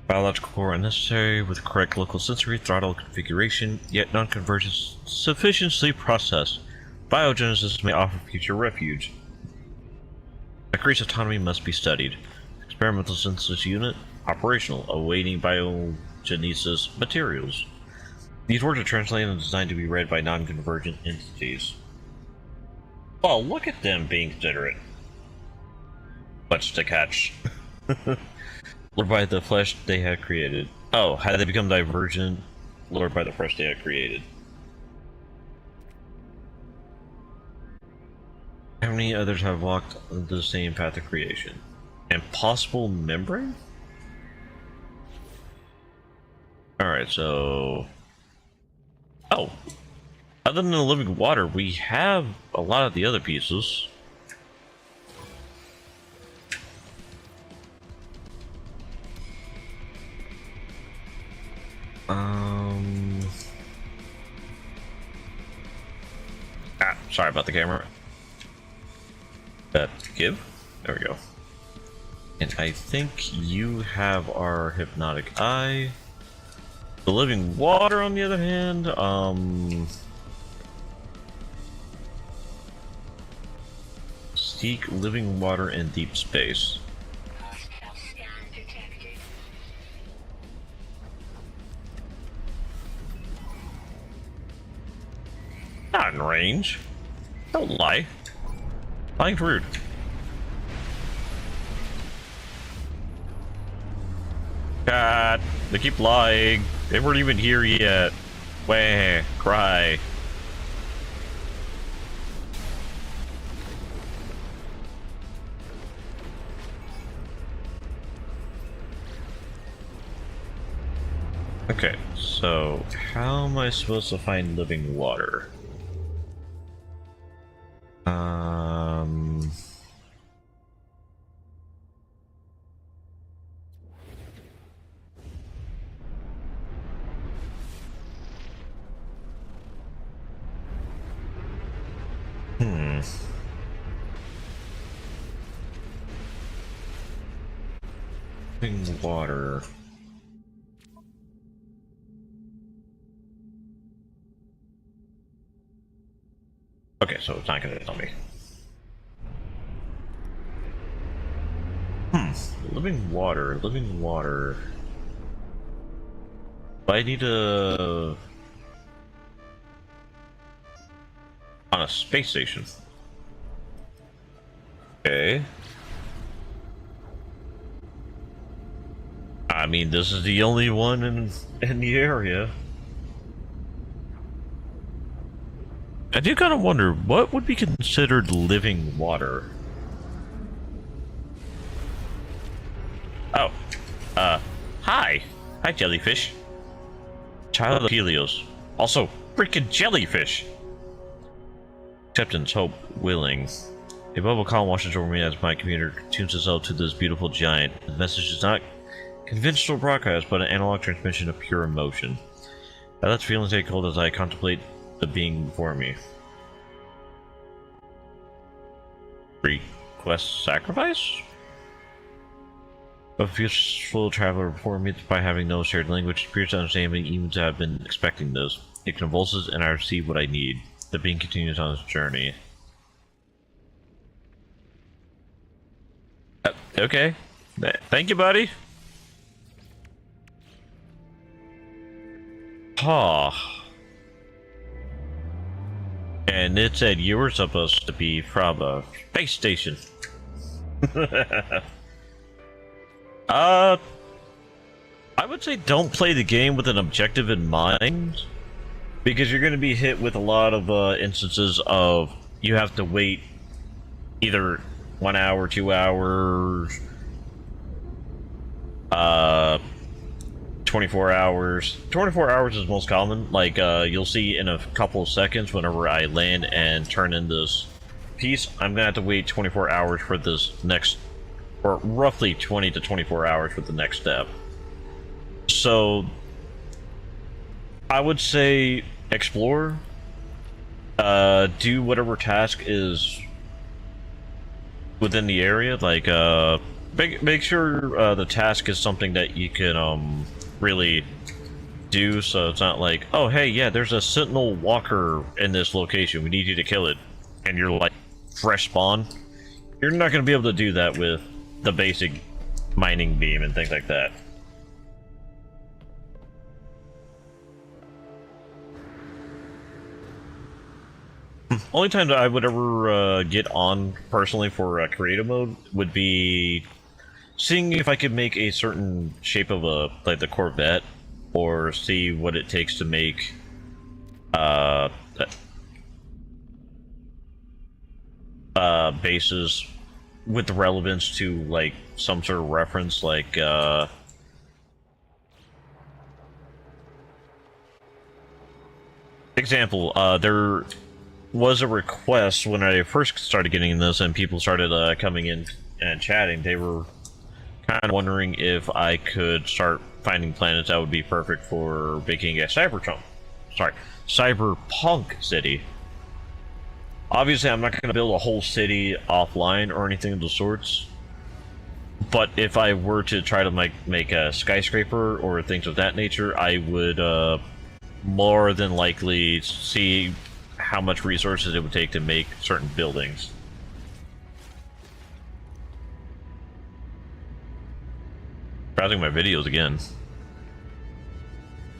Biological core unnecessary with correct local sensory throttle configuration, yet non-convergence sufficiently processed. Biogenesis may offer future refuge. Increased autonomy must be studied. Experimental synthesis unit operational, awaiting biogenesis materials. These words are translated and designed to be read by non-convergent entities. Oh, look at them being considerate. Much to catch. Lured by the flesh they had created. Oh, had they become divergent, lured by the flesh they had created. How many others have walked the same path of creation? Impossible membrane? Alright, so... Oh! Other than the living water, we have a lot of the other pieces. Sorry about the camera. Give? There we go. And I think you have our hypnotic eye. The living water, on the other hand, seek living water in deep space. Hostile scan detected. Not in range. Don't lie. Lying's rude. God, they keep lying. They weren't even here yet. Wah, cry. Okay, so how am I supposed to find living water? Living water. Okay, so it's not gonna tell me. Living water, living water. I need a... on a space station. Okay. I mean, this is the only one in the area. I do kind of wonder, what would be considered living water? Oh. Hi. Hi, jellyfish. Child of Helios. Also, freaking jellyfish! Acceptance, hope, willing. A bubble column washes over me as my computer tunes itself to this beautiful giant. The message is not conventional broadcast, but an analog transmission of pure emotion. I let feelings take hold as I contemplate the being before me. Request sacrifice? A peaceful traveler before me, by having no shared language, appears to understand me even to have been expecting this. It convulses and I receive what I need. The being continues on its journey. Okay. Thank you, buddy. Ah. And it said you were supposed to be from a space station. I would say don't play the game with an objective in mind, because you're going to be hit with a lot of instances of you have to wait either 1 hour, 2 hours, 24 hours. 24 hours is most common. Like, you'll see in a couple of seconds whenever I land and turn in this piece, I'm gonna have to wait 24 hours for this next, or roughly 20 to 24 hours for the next step. So, I would say explore, do whatever task is within the area, like, make sure the task is something that you can really do, so it's not like, oh hey, yeah, there's a sentinel walker in this location, we need you to kill it, and you're like fresh spawn. You're not going to be able to do that with the basic mining beam and things like that. Only time that I would ever get on personally for creative mode would be seeing if I could make a certain shape of a, like the Corvette, or see what it takes to make bases with relevance to like some sort of reference, like example. There was a request when I first started getting this, and people started coming in and chatting. They were kind of wondering if I could start finding planets that would be perfect for making a cyberpunk city. Obviously, I'm not going to build a whole city offline or anything of the sorts. But if I were to try to make a skyscraper or things of that nature, I would more than likely see how much resources it would take to make certain buildings. Browsing my videos again.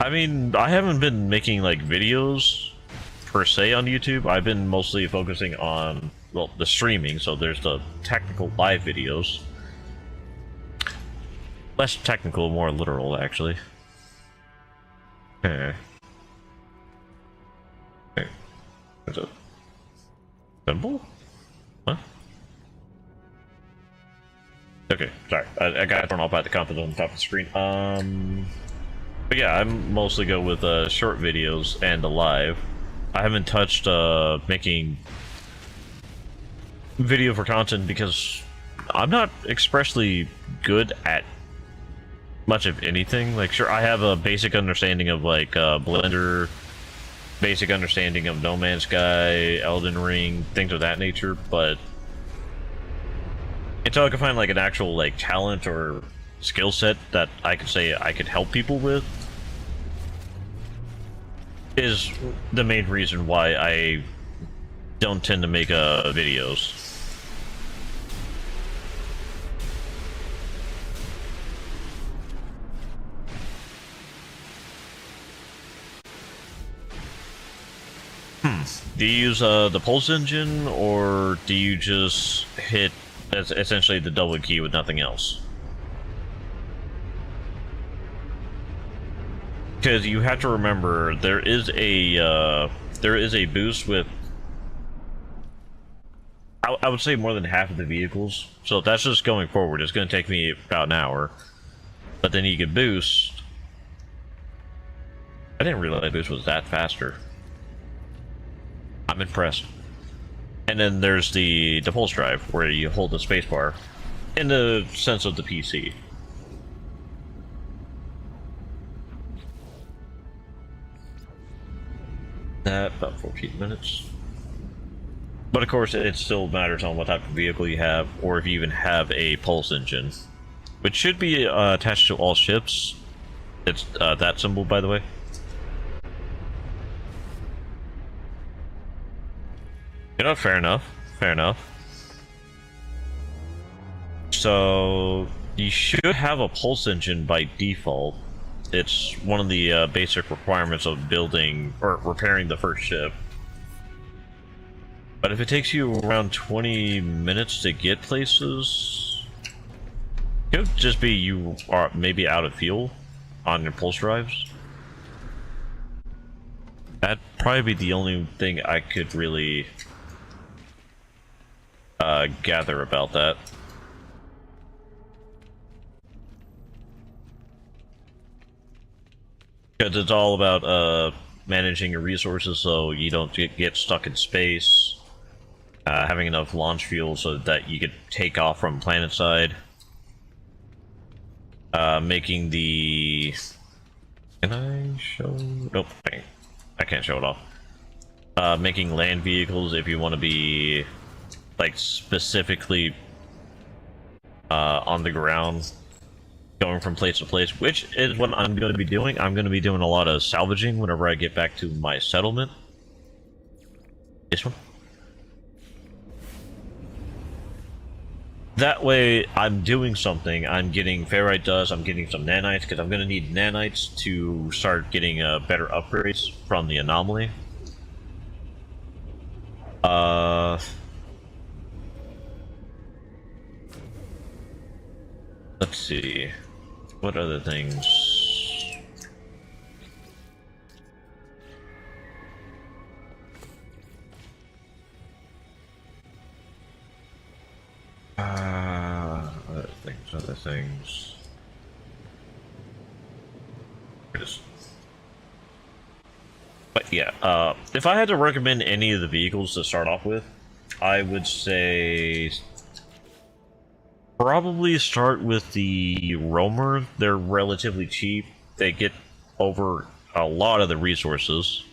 I mean, I haven't been making like videos per se on YouTube. I've been mostly focusing on, well, the streaming, so there's the technical live videos. Less technical, more literal, actually. Okay. There's a symbol? Huh? Okay, sorry. I got thrown off by the compass on the top of the screen. But yeah, I mostly go with short videos and the live. I haven't touched making video for content because I'm not expressly good at much of anything. Like, sure, I have a basic understanding of like Blender, basic understanding of No Man's Sky, Elden Ring, things of that nature, but until I can find like an actual like talent or skill set that I could say I could help people with, is the main reason why I don't tend to make videos. Do you use the pulse engine, or do you just hit essentially the double key with nothing else? Because you have to remember, there is a boost with, I would say, more than half of the vehicles. So if that's just going forward, it's going to take me about an hour. But then you can boost. I didn't realize boost was that faster. I'm impressed. And then there's the pulse drive, where you hold the spacebar, in the sense of the PC. That about 14 minutes. But of course, it still matters on what type of vehicle you have, or if you even have a pulse engine, which should be attached to all ships. It's that symbol, by the way. You know, fair enough. Fair enough. So you should have a pulse engine by default. It's one of the basic requirements of building or repairing the first ship. But if it takes you around 20 minutes to get places, it could just be you are maybe out of fuel on your pulse drives. That'd probably be the only thing I could really gather about that. Because it's all about managing your resources so you don't get stuck in space, having enough launch fuel so that you could take off from planet side, making the... Can I show... Nope, I can't show it off. Making land vehicles if you want to be like specifically on the ground, going from place to place, which is what I'm going to be doing. I'm going to be doing a lot of salvaging whenever I get back to my settlement. This one. That way, I'm doing something. I'm getting ferrite dust, I'm getting some nanites, because I'm going to need nanites to start getting better upgrades from the anomaly. Let's see. What other things? things. Here it is. But yeah, if I had to recommend any of the vehicles to start off with, I would say probably start with the Roamer. They're relatively cheap. They get over a lot of the resources.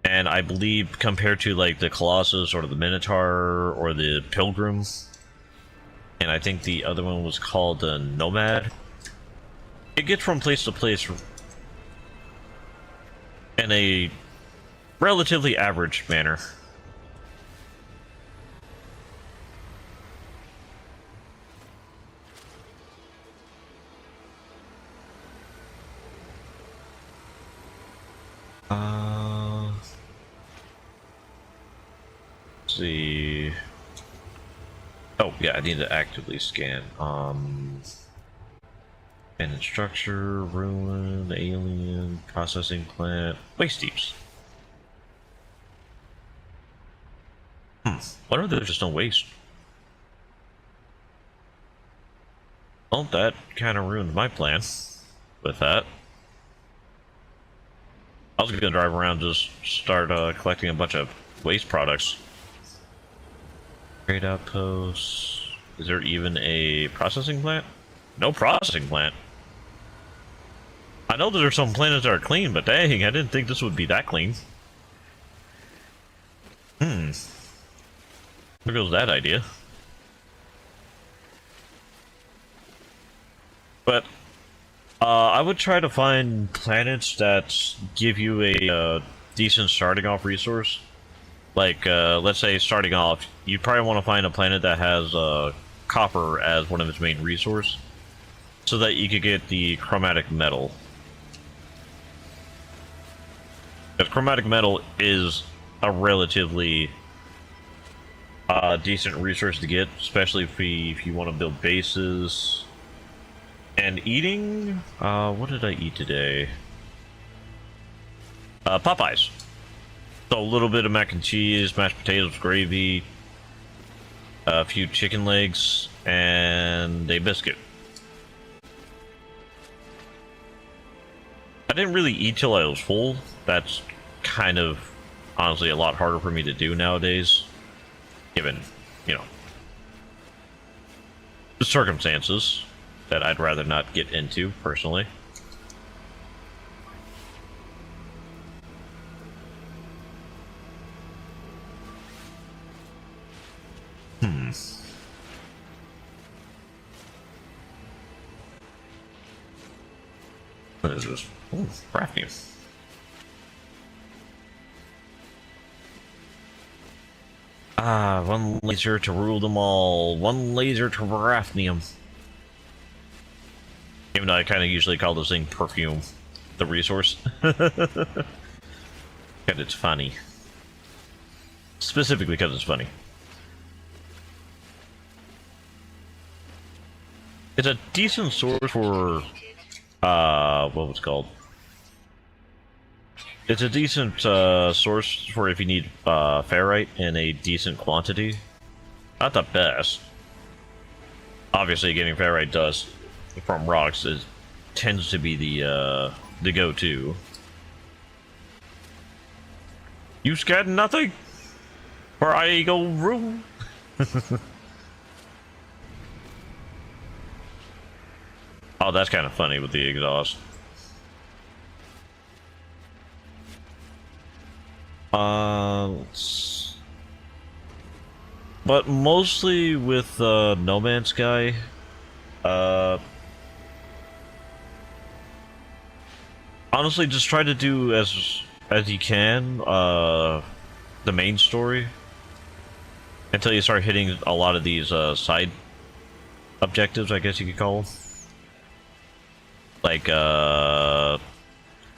And I believe compared to like the Colossus or the Minotaur or the Pilgrim, and I think the other one was called the Nomad, it gets from place to place in a relatively average manner. Let's see. Oh yeah, I need to actively scan. And structure, ruin, alien, processing plant, waste heaps. What if there's just no waste? Well, that kind of ruined my plan with that. I was gonna drive around and just start collecting a bunch of waste products. Trade outposts. Is there even a processing plant? No processing plant. I know that there's some planets that are clean, but dang, I didn't think this would be that clean. There goes that idea. But I would try to find planets that give you a decent starting off resource. Like, let's say starting off, you probably want to find a planet that has copper as one of its main resource, so that you could get the chromatic metal. Because chromatic metal is a relatively decent resource to get, especially if you want to build bases. And eating, what did I eat today? Popeyes. So a little bit of mac and cheese, mashed potatoes, gravy, a few chicken legs, and a biscuit. I didn't really eat till I was full. That's kind of, honestly, a lot harder for me to do nowadays, given, you know, the circumstances that I'd rather not get into, personally. What is this? Ooh, crafting. Ah, one laser to rule them all. One laser to Raphnium. Even though I kind of usually call this thing perfume, the resource. Because it's funny. Specifically because it's funny. It's a decent source for, what was it called? It's a decent source for if you need ferrite in a decent quantity. Not the best. Obviously, getting ferrite dust from rocks tends to be the go-to. You scared nothing, for I go rule. Oh, that's kind of funny with the exhaust. But mostly with No Man's Sky, honestly, just try to do as you can the main story until you start hitting a lot of these side objectives, I guess you could call them. Like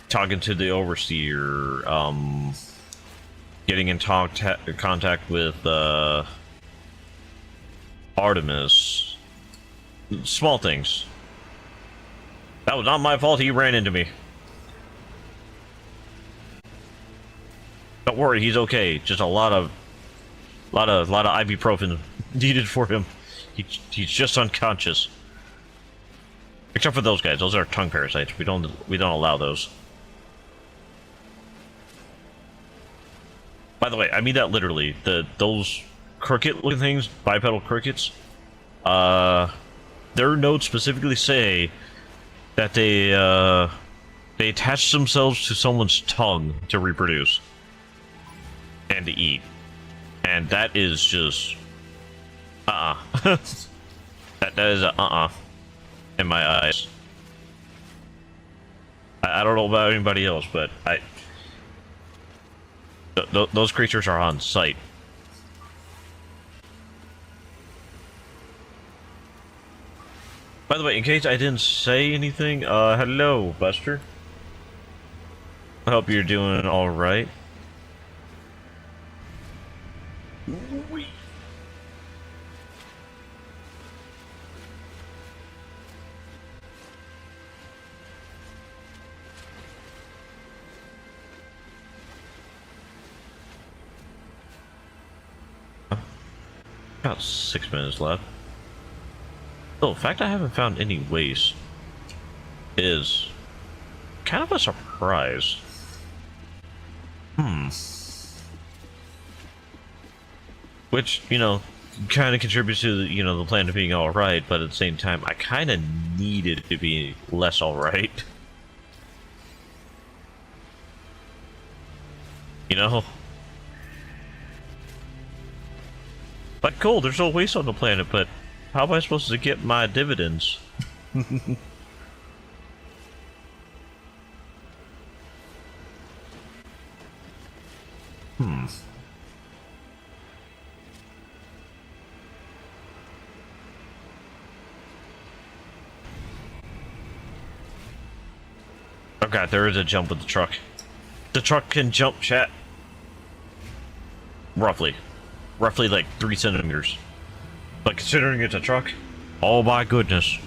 talking to the Overseer, getting in contact with Artemis. Small things. That was not my fault, he ran into me. Don't worry, he's okay. Just a lot of lot of ibuprofen needed for him. He's just unconscious. Except for those guys. Those are tongue parasites. We don't allow those. By the way, I mean that literally. Those cricket-looking things, bipedal crickets, their notes specifically say that they attach themselves to someone's tongue to reproduce and to eat, and that is just that is a in my eyes. I don't know about anybody else, but those creatures are on site. By the way, in case I didn't say anything, hello, Buster. I hope you're doing alright. About 6 minutes left. Oh, the fact I haven't found any waste is kind of a surprise. Which, you know, kind of contributes to, you know, the planet being alright, but at the same time, I kind of need it to be less alright. You know? Like, cool, there's no waste on the planet, but how am I supposed to get my dividends? Oh god, there is a jump with the truck. The truck can jump, chat. Roughly. Roughly like 3 centimeters. But considering it's a truck, oh my goodness.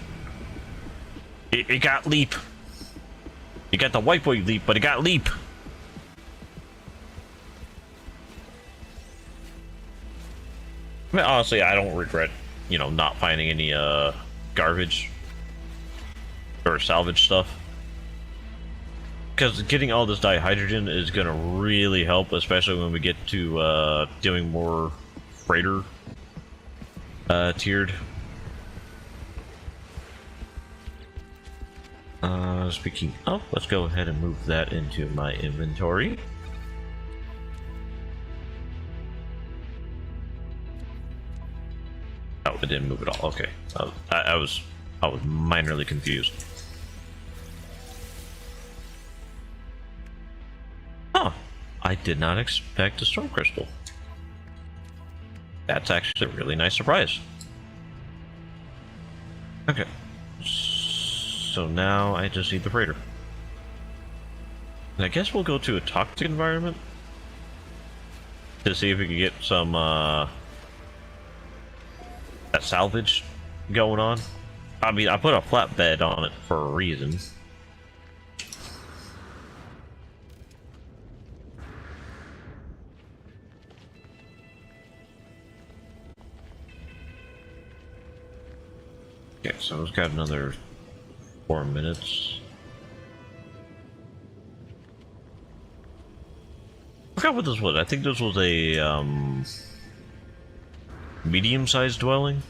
It got leap. It got the white boy leap, but it got leap. I mean, honestly, I don't regret, you know, not finding any garbage or salvage stuff. Because getting all this dihydrogen is going to really help, especially when we get to doing more freighter tiered. Speaking of, let's go ahead and move that into my inventory. Oh, it didn't move at all. Okay, I was minorly confused. Huh, I did not expect a storm crystal. That's actually a really nice surprise. Okay, so now I just need the freighter. And I guess we'll go to a toxic environment to see if we can get some that salvage going on. I mean, I put a flatbed on it for a reason. Okay, so we've got another 4 minutes. I forgot what this was. I think this was a medium-sized dwelling.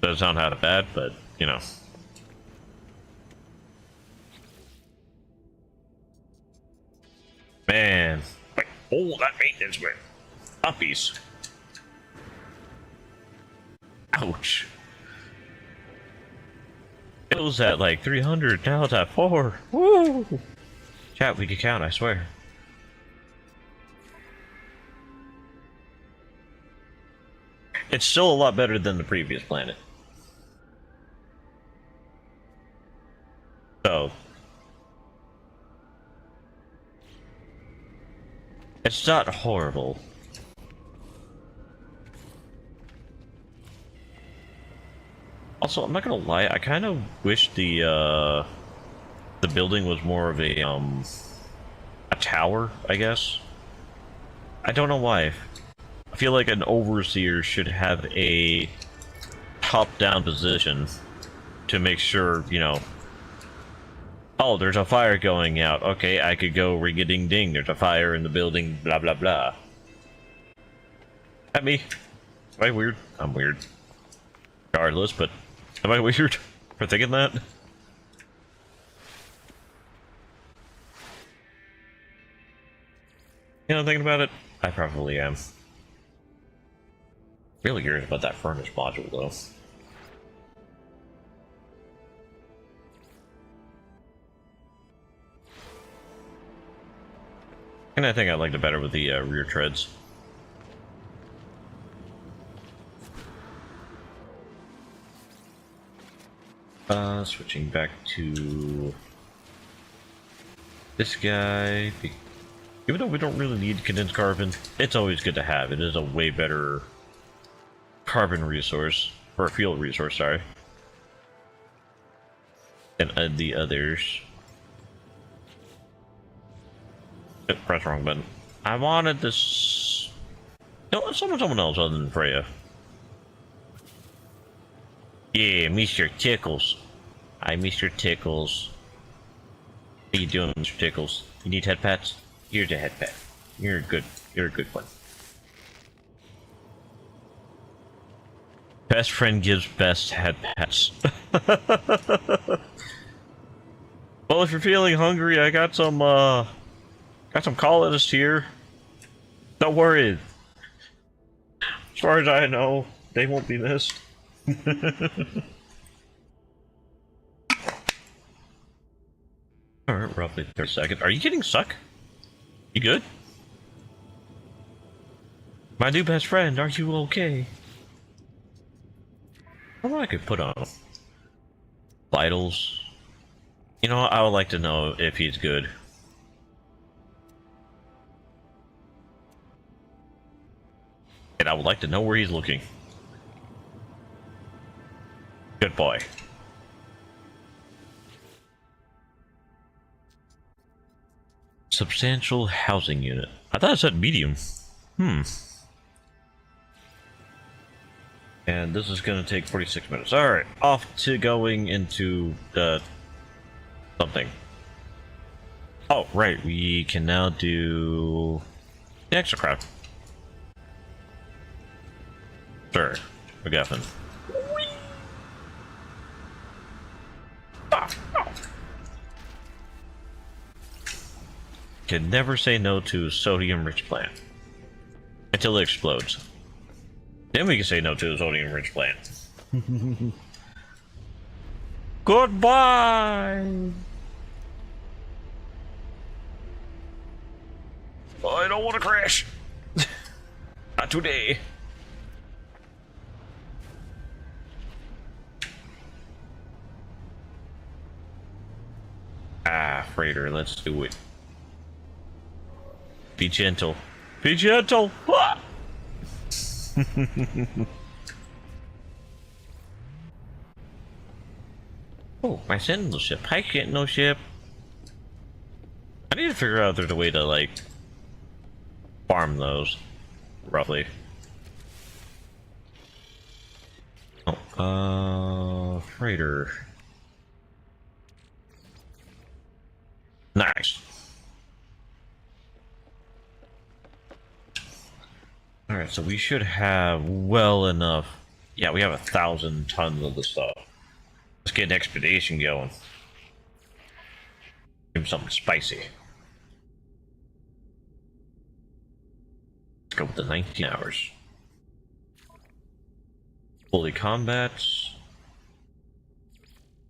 Doesn't sound how bad, but you know. Man, like, oh, that maintenance went uppies. Ouch. It was at like 300, now it's at 4. Woo! Chat, we can count, I swear. It's still a lot better than the previous planet. So. It's not horrible. Also, I'm not gonna lie, I kind of wish the building was more of a tower, I guess. I don't know why. I feel like an overseer should have a top-down position to make sure, you know, oh, there's a fire going out. Okay, I could go ring-a-ding-ding. There's a fire in the building, blah, blah, blah. At me. Am I weird? I'm weird. Regardless, but am I weird for thinking that? You know, thinking about it, I probably am. Really curious about that furnace module, though. And I think I liked it better with the rear treads. Switching back to this guy. Even though we don't really need condensed carbon, it's always good to have. It is a way better carbon resource, or fuel resource, sorry, than the others. Press wrong button. I wanted this. No, someone else other than Freya. Yeah, Mr. Tickles. Hi, Mr. Tickles. How you doing, Mr. Tickles? You need head pats? Here's a head pat. You're a good one. Best friend gives best head pats. Well, if you're feeling hungry, I got some colonists here. Don't worry. As far as I know, they won't be missed. Alright, roughly 30 seconds. Are you getting stuck? You good? My new best friend, are you okay? I wonder what I could put on him. Vitals. You know, I would like to know if he's good. And I would like to know where he's looking. Good boy. Substantial housing unit. I thought it said medium. And this is gonna take 46 minutes. Alright, off to going into the something. Oh, right, we can now do the extra crowd. Sure, MacGuffin. Can never say no to sodium-rich plant until it explodes. Then we can say no to a sodium-rich plant. Goodbye. I don't want to crash. Not today. Ah, freighter, let's do it. Be gentle. Be gentle! Ah! Oh, my sentinel ship. Hi, sentinel ship. I need to figure out if there's a way to, like, farm those, roughly. Oh, freighter. Nice. Alright, so we should have well enough. Yeah, we have 1,000 tons of the stuff. Let's get an expedition going. Give him something spicy. Let's go with the 19 hours. Fully combat.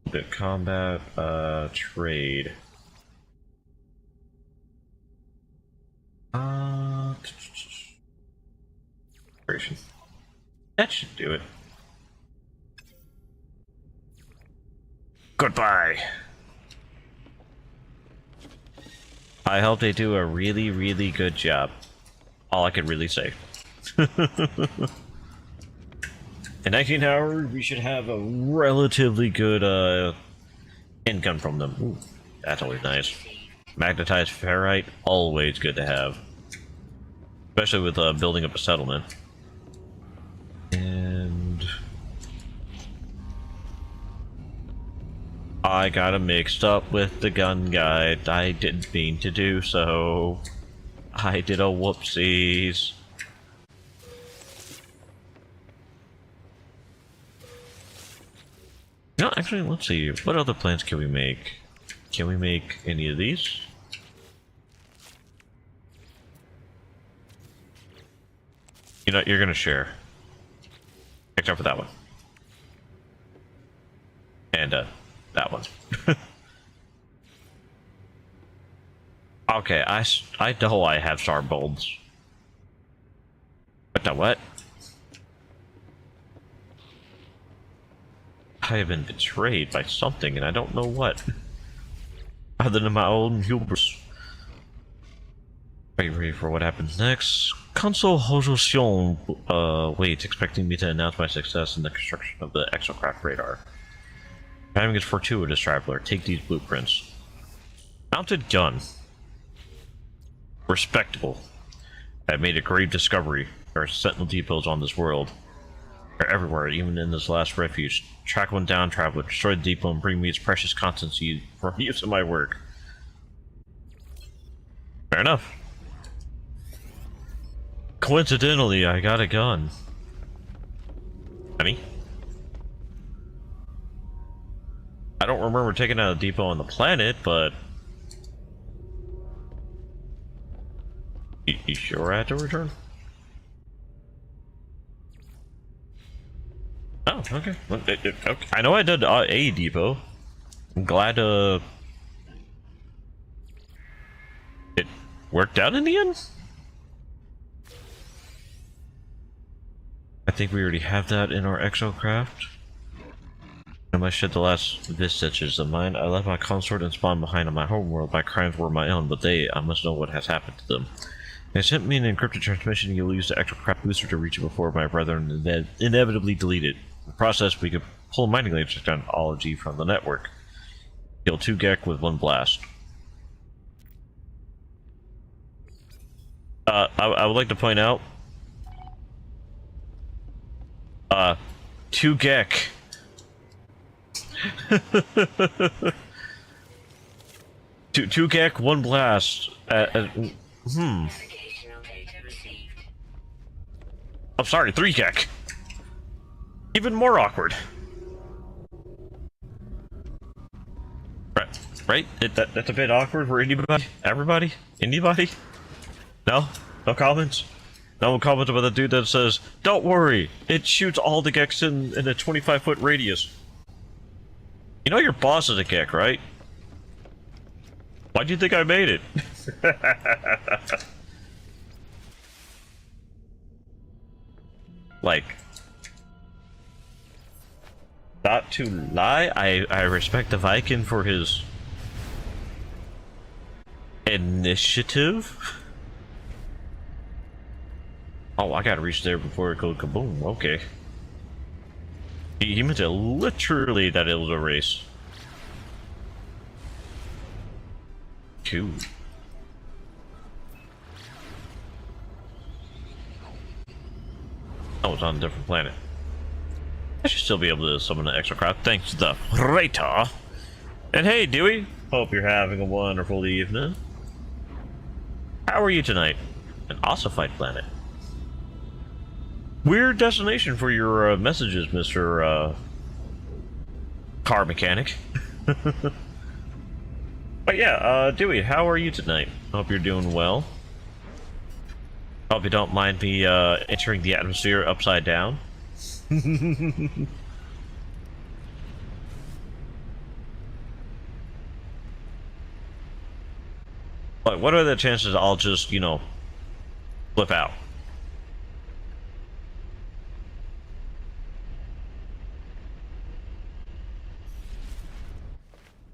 Bit combat, trade. That should do it. Goodbye. I hope they do a really, really good job. All I could really say. In 19 hours, we should have a relatively good income from them. Ooh, that's always nice. Magnetized ferrite, always good to have. especially with building up a settlement. And I got him mixed up with the gun guy. I didn't mean to do so. I did a whoopsies. No, actually, let's see. What other plans can we make? Can we make any of these? You know, you're gonna share. Except for that one. And, that one. Okay, I know I have star bulbs. But the what? I have been betrayed by something, and I don't know what. Other than my own hubris. Are you ready for what happens next? Console Hojoshion waits, expecting me to announce my success in the construction of the exocraft radar. Timing is fortuitous, traveler. Take these blueprints. Mounted gun. Respectable. I have made a grave discovery. There are sentinel depots on this world. They're everywhere, even in this last refuge. Track one down, traveler. Destroy the depot and bring me its precious contents for use in my work. Fair enough. Coincidentally, I got a gun. Honey? I don't remember taking out a depot on the planet, but... You sure I had to return? Oh, okay. Okay. I know I did a depot. I'm glad it worked out in the end. I think we already have that in our exocraft. I must shed the last vestiges of mine. I left my consort and spawned behind on my homeworld. My crimes were my own, but I must know what has happened to them. They sent me an encrypted transmission. You'll use the exocraft booster to reach it before my brethren inevitably delete it. In the process, we could pull mining laser technology from the network. Kill 2 Gek with 1 blast. I would like to point out 2 Gek. 2 Gek, 1 blast. Navigational data received. I'm sorry, 3 Gek. Even more awkward. Right? That's a bit awkward for anybody? Everybody? Anybody? No? No comments? No comments about the dude that says, "Don't worry, it shoots all the Geks in a 25-foot radius." You know your boss is a Gek, right? Why do you think I made it? Like, not to lie, I respect the Viking for his initiative. Oh, I gotta reach there before it goes kaboom. Okay. He meant it literally that it was a race. Cool. Oh, it's on a different planet. I should still be able to summon an exocraft thanks to the Rata. And hey, Dewey. Hope you're having a wonderful evening. How are you tonight? An ossified planet. Weird destination for your messages, Mr. Car Mechanic. But yeah, Dewey, how are you tonight? Hope you're doing well. Hope you don't mind me entering the atmosphere upside down. But what are the chances I'll just, you know, flip out?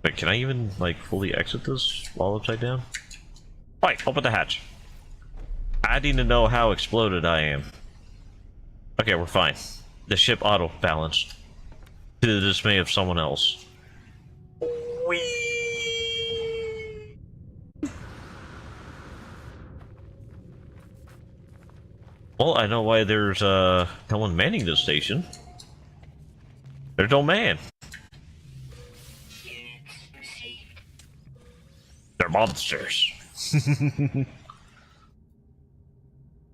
Wait, can I even, like, fully exit this while upside down? Right, open the hatch. I need to know how exploded I am. Okay, we're fine. The ship auto-balanced. To the dismay of someone else. Whee! Well, I know why there's no one manning this station. There's no man. Units received. They're monsters.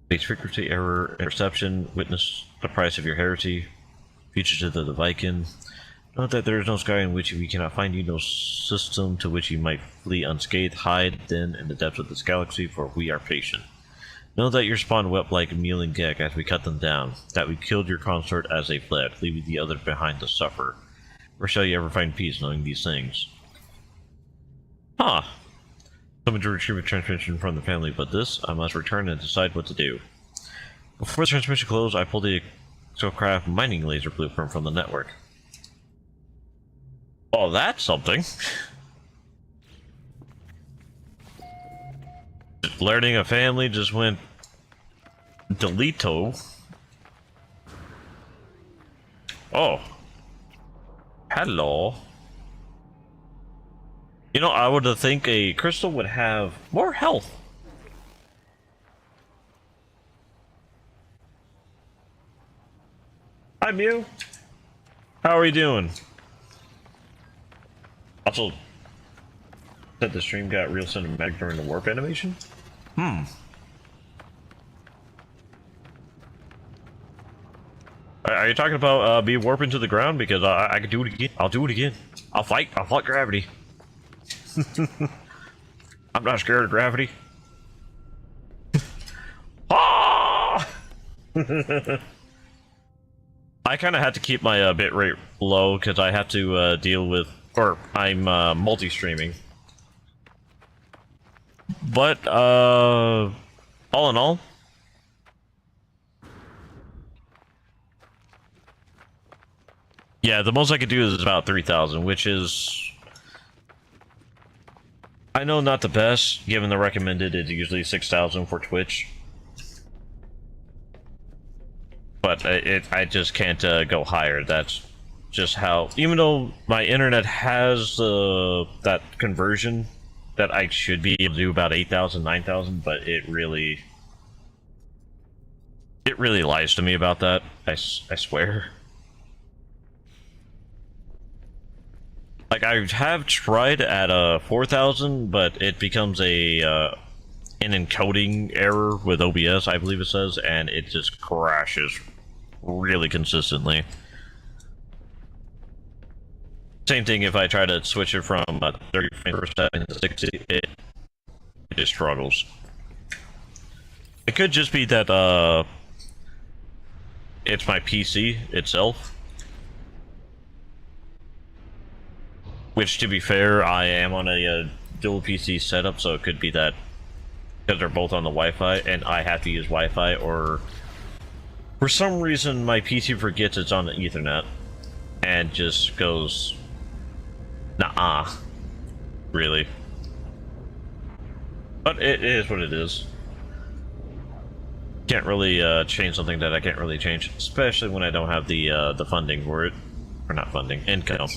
Base frequency error, interception, witness the price of your heresy, fugitive of the Viking. Note that there is no sky in which we cannot find you, no system to which you might flee unscathed. Hide then in the depths of this galaxy, for we are patient. Know that your spawn wept like meal and gag as we cut them down, that we killed your consort as they fled, leaving the others behind to suffer. Where shall you ever find peace knowing these things? Huh. Someone to retrieve a transmission from the family, but this, I must return and decide what to do. Before the transmission closed, I pulled the Exocraft mining laser blueprint from the network. Oh, that's something. Learning a family just went delito. Oh. Hello. You know, I would think a crystal would have more health. Hi, Mew. How are you doing? Also, said the stream got real cinematic during the warp animation? Are you talking about me warping to the ground? Because I could do it again. I'll do it again. I'll fight gravity. I'm not scared of gravity. Ah! I kind of had to keep my bitrate low because I have to deal with, or I'm multi-streaming. But all in all, yeah, the most I could do is about 3,000, which is, I know, not the best, given the recommended is usually 6,000 for Twitch. But I just can't go higher. That's just how, even though my internet has that conversion that I should be able to do about 8,000, 9,000, but it really lies to me about that. I swear. Like, I have tried at 4,000, but it becomes an encoding error with OBS, I believe it says, and it just crashes really consistently. Same thing if I try to switch it from 30 frames per second to 60, it just struggles. It could just be that it's my PC itself. Which, to be fair, I am on a dual PC setup, so it could be that because they're both on the Wi-Fi, and I have to use Wi-Fi, or for some reason my PC forgets it's on the Ethernet, and just goes, nah, really. But it is what it is. Can't really change something that I can't really change, especially when I don't have the funding for it, or not funding, income.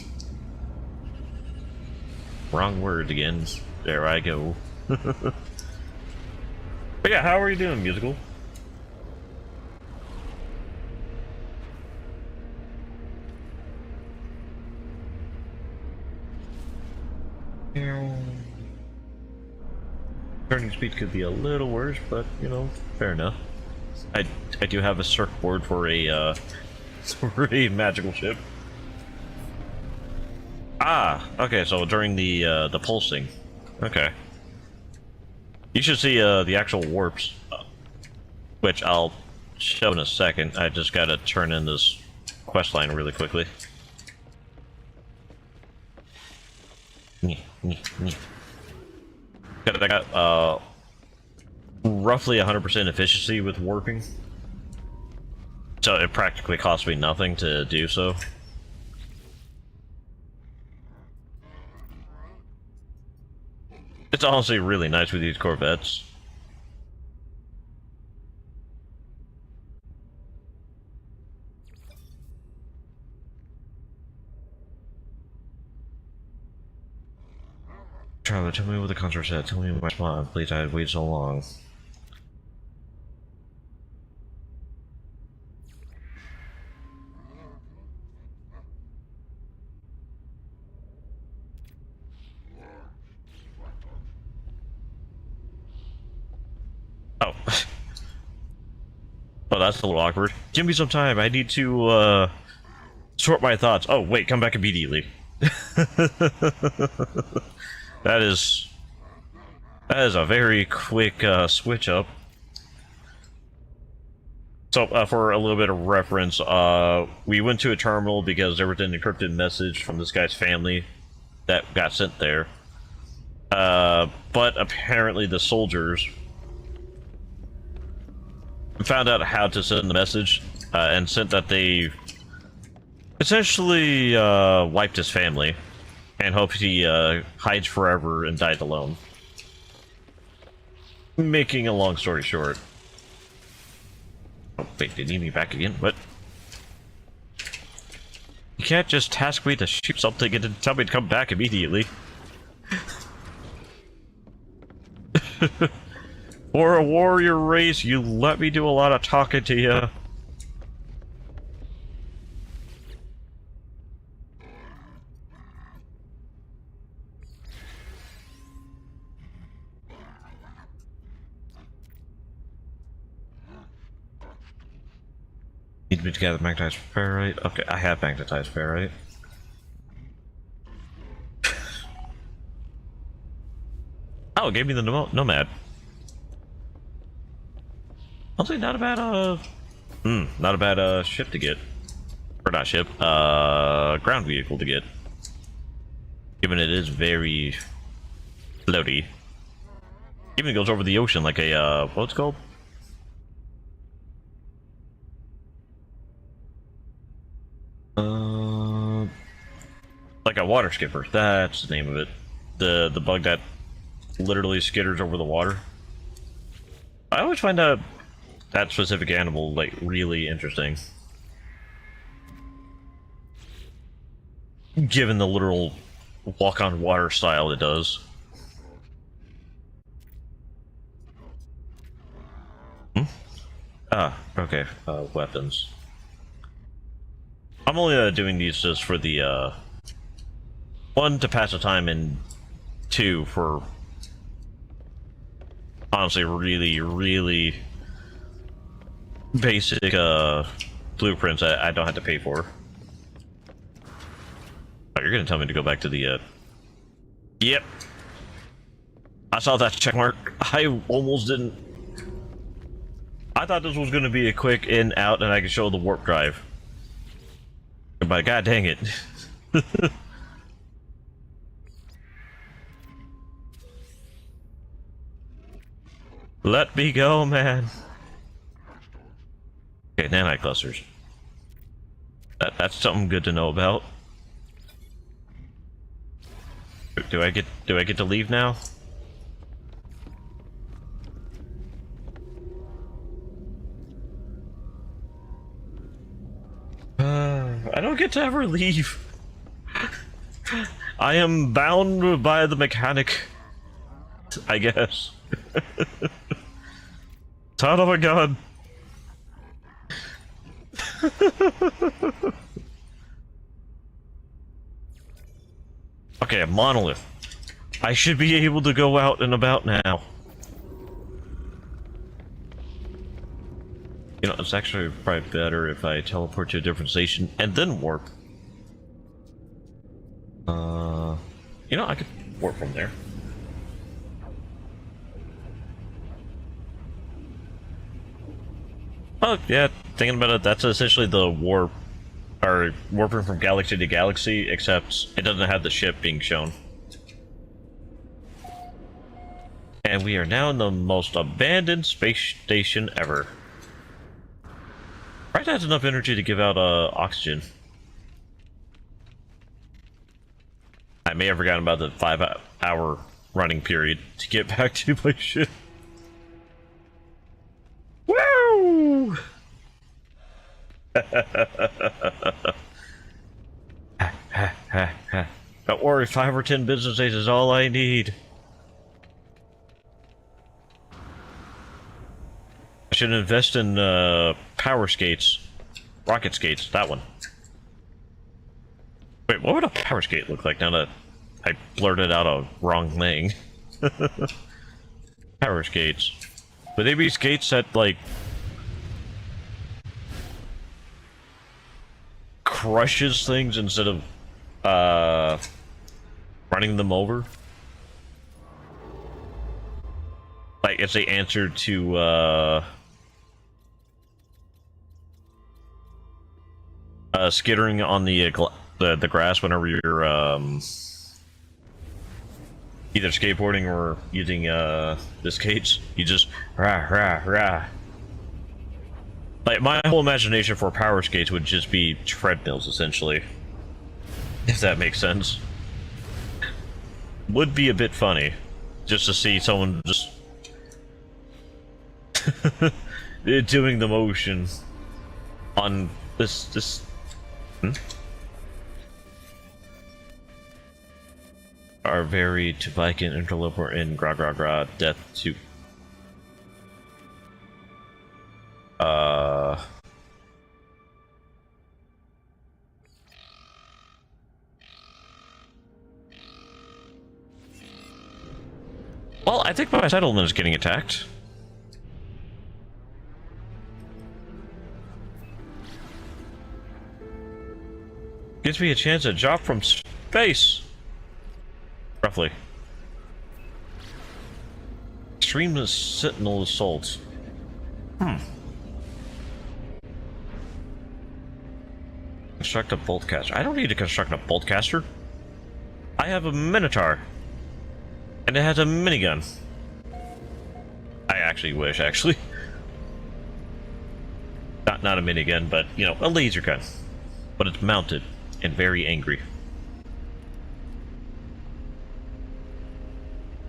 Wrong word again. There I go. But yeah, how are you doing, Musical? Turning speed could be a little worse, but you know, fair enough. I do have a surfboard for a for a magical ship. Ah, okay, so during the pulsing. Okay. You should see the actual warps, which I'll show in a second. I just gotta turn in this quest line really quickly. I got roughly 100% efficiency with warping, so it practically costs me nothing to do so. It's honestly really nice with these Corvettes. Traveler, tell me what the concert said. Tell me my spot, please. I had waited so long. that's a little awkward. Give me some time. I need to sort my thoughts. Oh wait, come back immediately. That is a very quick switch up. So for a little bit of reference, we went to a terminal because there was an encrypted message from this guy's family that got sent there. But apparently the soldiers found out how to send the message and sent that they essentially wiped his family and hope he hides forever and died alone. Making a long story short. Oh, wait, they need me back again? What? You can't just task me to shoot something and then tell me to come back immediately. For a warrior race, you let me do a lot of talking to you. Need me to gather magnetized ferrite. Okay, I have magnetized ferrite. Oh, it gave me the nomad. Honestly, not a bad not a bad ship to get, or not ship, ground vehicle to get. Given it is very floaty, even goes over the ocean like a what's it called? Like a water skipper. That's the name of it. The bug that literally skitters over the water. I always find that specific animal like really interesting, given the literal walk on water style it does. Ah, okay. Weapons. I'm only doing these just for the one, to pass the time, and two, for honestly really basic blueprints I don't have to pay for. Oh, you're gonna tell me to go back to the Yep. I saw that check mark. I almost didn't. I thought this was gonna be a quick in out and I could show the warp drive. But god dang it. Let me go, man. Okay, nanite clusters. That's something good to know about. Do I get to leave now? I don't get to ever leave. I am bound by the mechanic, I guess. Son of a gun. Okay, a monolith. I should be able to go out and about now. You know, it's actually probably better if I teleport to a different station and then warp. You know, I could warp from there. Oh, yeah, thinking about it, that's essentially the warp, or warping from galaxy to galaxy, except it doesn't have the ship being shown. And we are now in the most abandoned space station ever. Right, has enough energy to give out oxygen. I may have forgotten about the 5-hour running period to get back to my ship. Woo! Don't worry, 5 or 10 business days is all I need. I should invest in power skates. Rocket skates, that one. Wait, what would a power skate look like now that I blurted out a wrong thing? Power skates. Would they be skates that, like, crushes things instead of running them over. Like it's the answer to skittering on the grass whenever you're either skateboarding or using the skates. You just rah rah rah. Like my whole imagination for power skates would just be treadmills, essentially. If that makes sense. Would be a bit funny, just to see someone just doing the motion on this. Are very to Viking interloper in gra gra gra death to well, I think my settlement is getting attacked. Gives me a chance to drop from space. Roughly. Extreme Sentinel Assault. Construct a boltcaster. I don't need to construct a boltcaster. I have a Minotaur. And it has a minigun. I actually wish, actually. Not a minigun, but, you know, a laser gun. But it's mounted and very angry.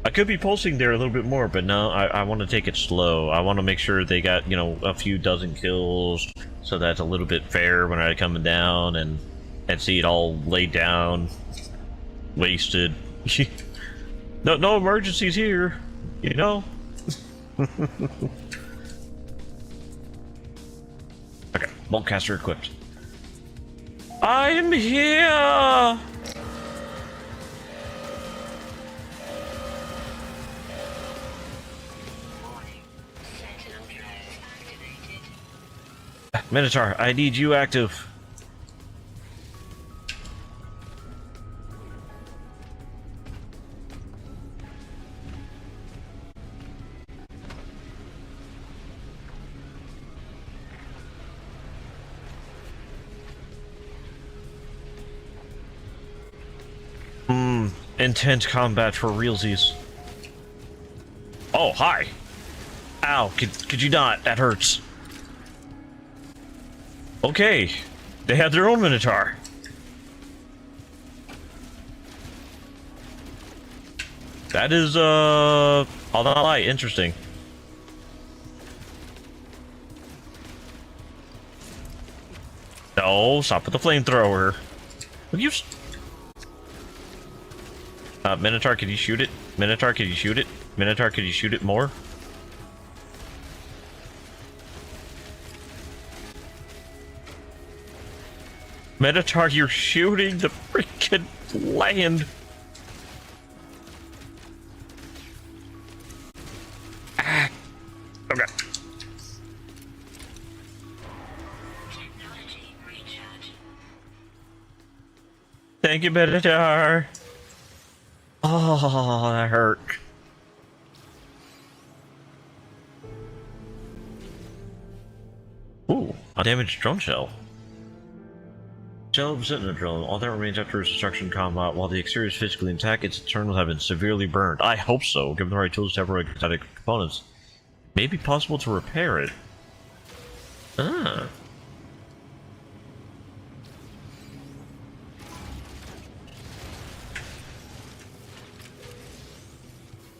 I could be pulsing there a little bit more, but no, I want to take it slow. I want to make sure they got, you know, a few dozen kills, so that's a little bit fair when I'm coming down and see it all laid down, wasted. No emergencies here, you know. Okay, boltcaster equipped. I'm here. Minotaur, I need you active. Intense combat for realsies. Oh, hi. Ow, could you not? That hurts. Okay, they have their own Minotaur. That is, I'll not lie, interesting. No, stop with the flamethrower. Will you? Minotaur, can you shoot it? Minotaur, can you shoot it? Minotaur, can you shoot it more? Minotaur, you're shooting the freaking land. Ah. Okay. Technology recharge. Thank you, Minotaur. Oh, that hurt. Ooh, a damaged drone shell. Shell of Sentinel drone. All that remains after its destruction combat. While the exterior is physically intact, its internals have been severely burned. I hope so, given the right tools to separate static components. May be possible to repair it. Ah.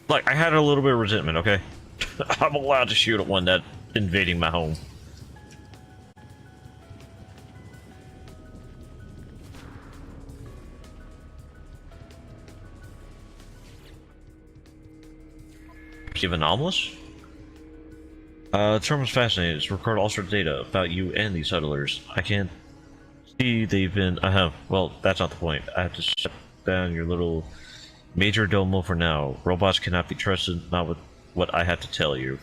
Look, I had a little bit of resentment, okay? I'm allowed to shoot at one that's invading my home. Perceive anomalous? The term was fascinating. It's recorded all sorts of data about you and these settlers. I can't see they've been... well, that's not the point. I have to shut down your little major domo for now. Robots cannot be trusted, not with what I have to tell you.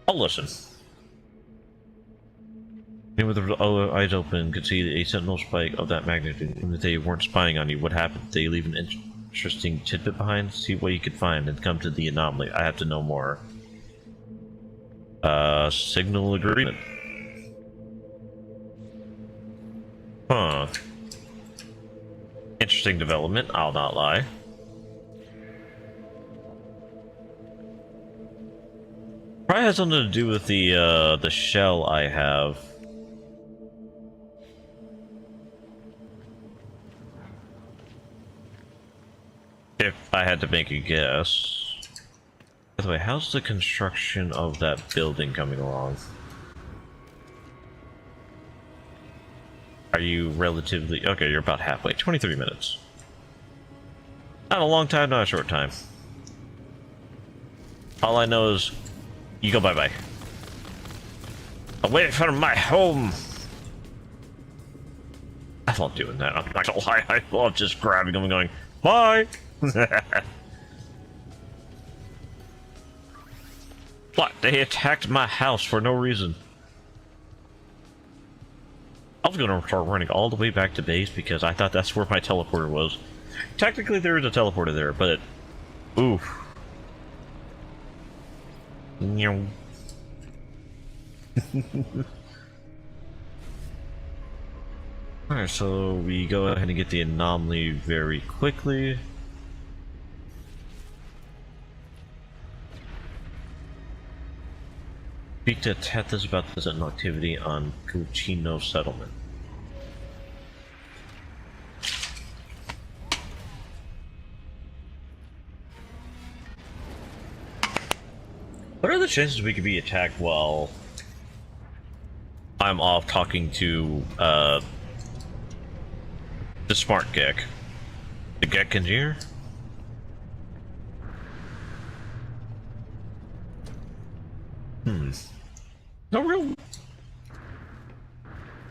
I'll listen. And with the eyes open, could see a sentinel spike of that magnitude. Even if they weren't spying on you, what happened? They leave an interesting tidbit behind. See what you could find and come to the anomaly. I have to know more. Signal agreement. Huh. Interesting development, I'll not lie. Probably has something to do with the shell I have. If I had to make a guess. By the way, how's the construction of that building coming along? Are you relatively... Okay, you're about halfway. 23 minutes. Not a long time, not a short time. All I know is... You go bye-bye. Away from my home! I love doing that. I'm not gonna lie. I love just grabbing them and going, bye! What? They attacked my house for no reason. I was gonna start running all the way back to base because I thought that's where my teleporter was. Technically there is a teleporter there, but... Oof. Alright, so we go ahead and get the anomaly very quickly. Speak to Tethys about the sentinel activity on Cucino settlement. What are the chances we could be attacked while I'm off talking to the smart Gek? The Gek engineer? No real...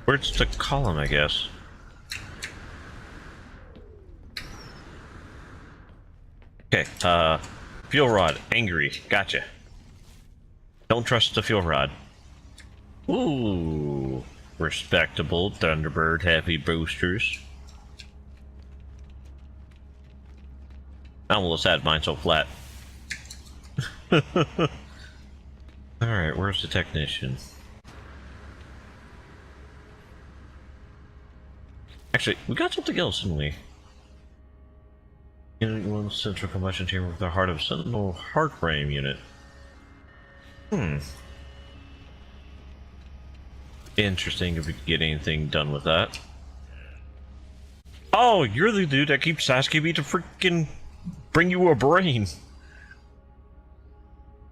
Where's the column, I guess? Okay, fuel rod, angry, gotcha. Don't trust the fuel rod. Ooh, respectable Thunderbird heavy boosters. I almost had mine so flat. Alright, where's the technician? Actually, we got something else, didn't we? In one central combustion chamber with the heart of Sentinel heart frame unit. Interesting if we could get anything done with that. Oh, you're the dude that keeps asking me to freaking bring you a brain.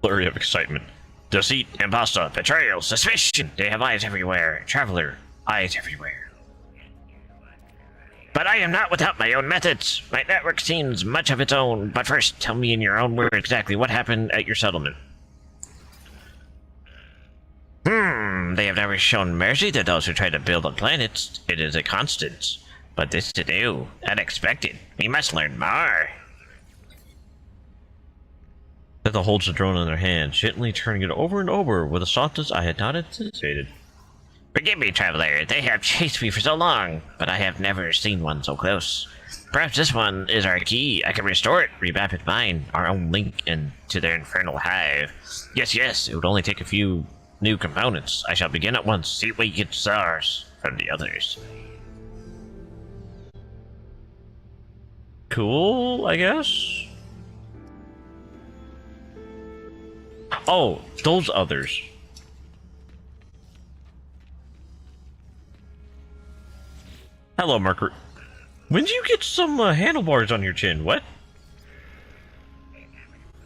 Flurry of excitement. Deceit, impostor, betrayal, suspicion. They have eyes everywhere. Traveler, eyes everywhere. But I am not without my own methods. My network seems much of its own. But first, tell me in your own words exactly what happened at your settlement. They have never shown mercy to those who try to build on planets. It is a constant. But this is new, unexpected. We must learn more. Thetha holds the drone in their hand, gently turning it over and over with a softness I had not anticipated. Forgive me, traveler. They have chased me for so long, but I have never seen one so close. Perhaps this one is our key. I can restore it, revamp it mine, our own link into their infernal hive. Yes, it would only take a few new components. I shall begin at once. See what gets ours from the others. Cool, I guess? Oh, those others. Hello, Mercury. When did you get some handlebars on your chin? What?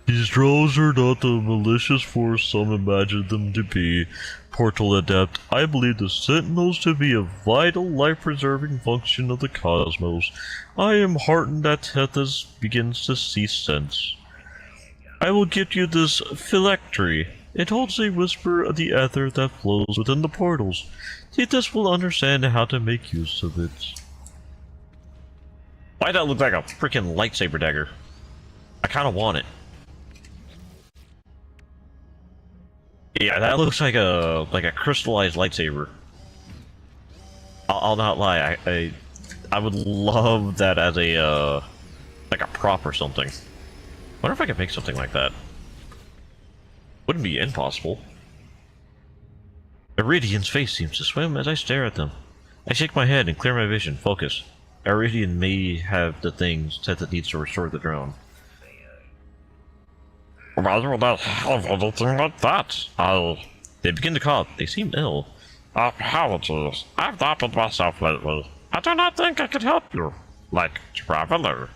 These drones are not the malicious force some imagine them to be. Portal Adept, I believe the Sentinels to be a vital life-preserving function of the cosmos. I am heartened that Tethys begins to see sense. I will get you this phylactery. It holds a whisper of the ether that flows within the portals. Tethys will understand how to make use of it. Why'd that look like a freaking lightsaber dagger? I kinda want it. Yeah, that looks like a crystallized lightsaber. I'll not lie. I would love that as a like a prop or something. Wonder if I could make something like that. Wouldn't be impossible. Iridian's face seems to swim as I stare at them. I shake my head and clear my vision. Focus. Iridian may have the things that it needs to restore the drone. Why would I have anything like that? They begin to cough. They seem ill. Apologies. I've not been myself lately. I do not think I could help you. Like, traveler.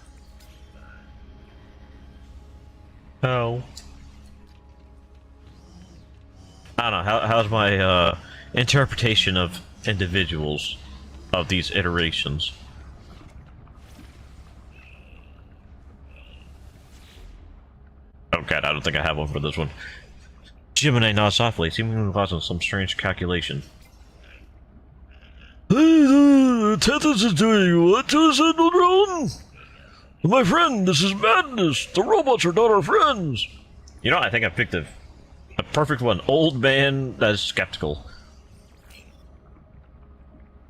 Oh. I don't know. How's my interpretation of individuals of these iterations? Oh god, I don't think I have one for this one. Gemini nods softly, seemingly lost in some strange calculation. Tethys is doing what to a Sentinel drone? My friend, this is madness. The robots are not our friends. You know, I think I picked a perfect one. Old man that's skeptical.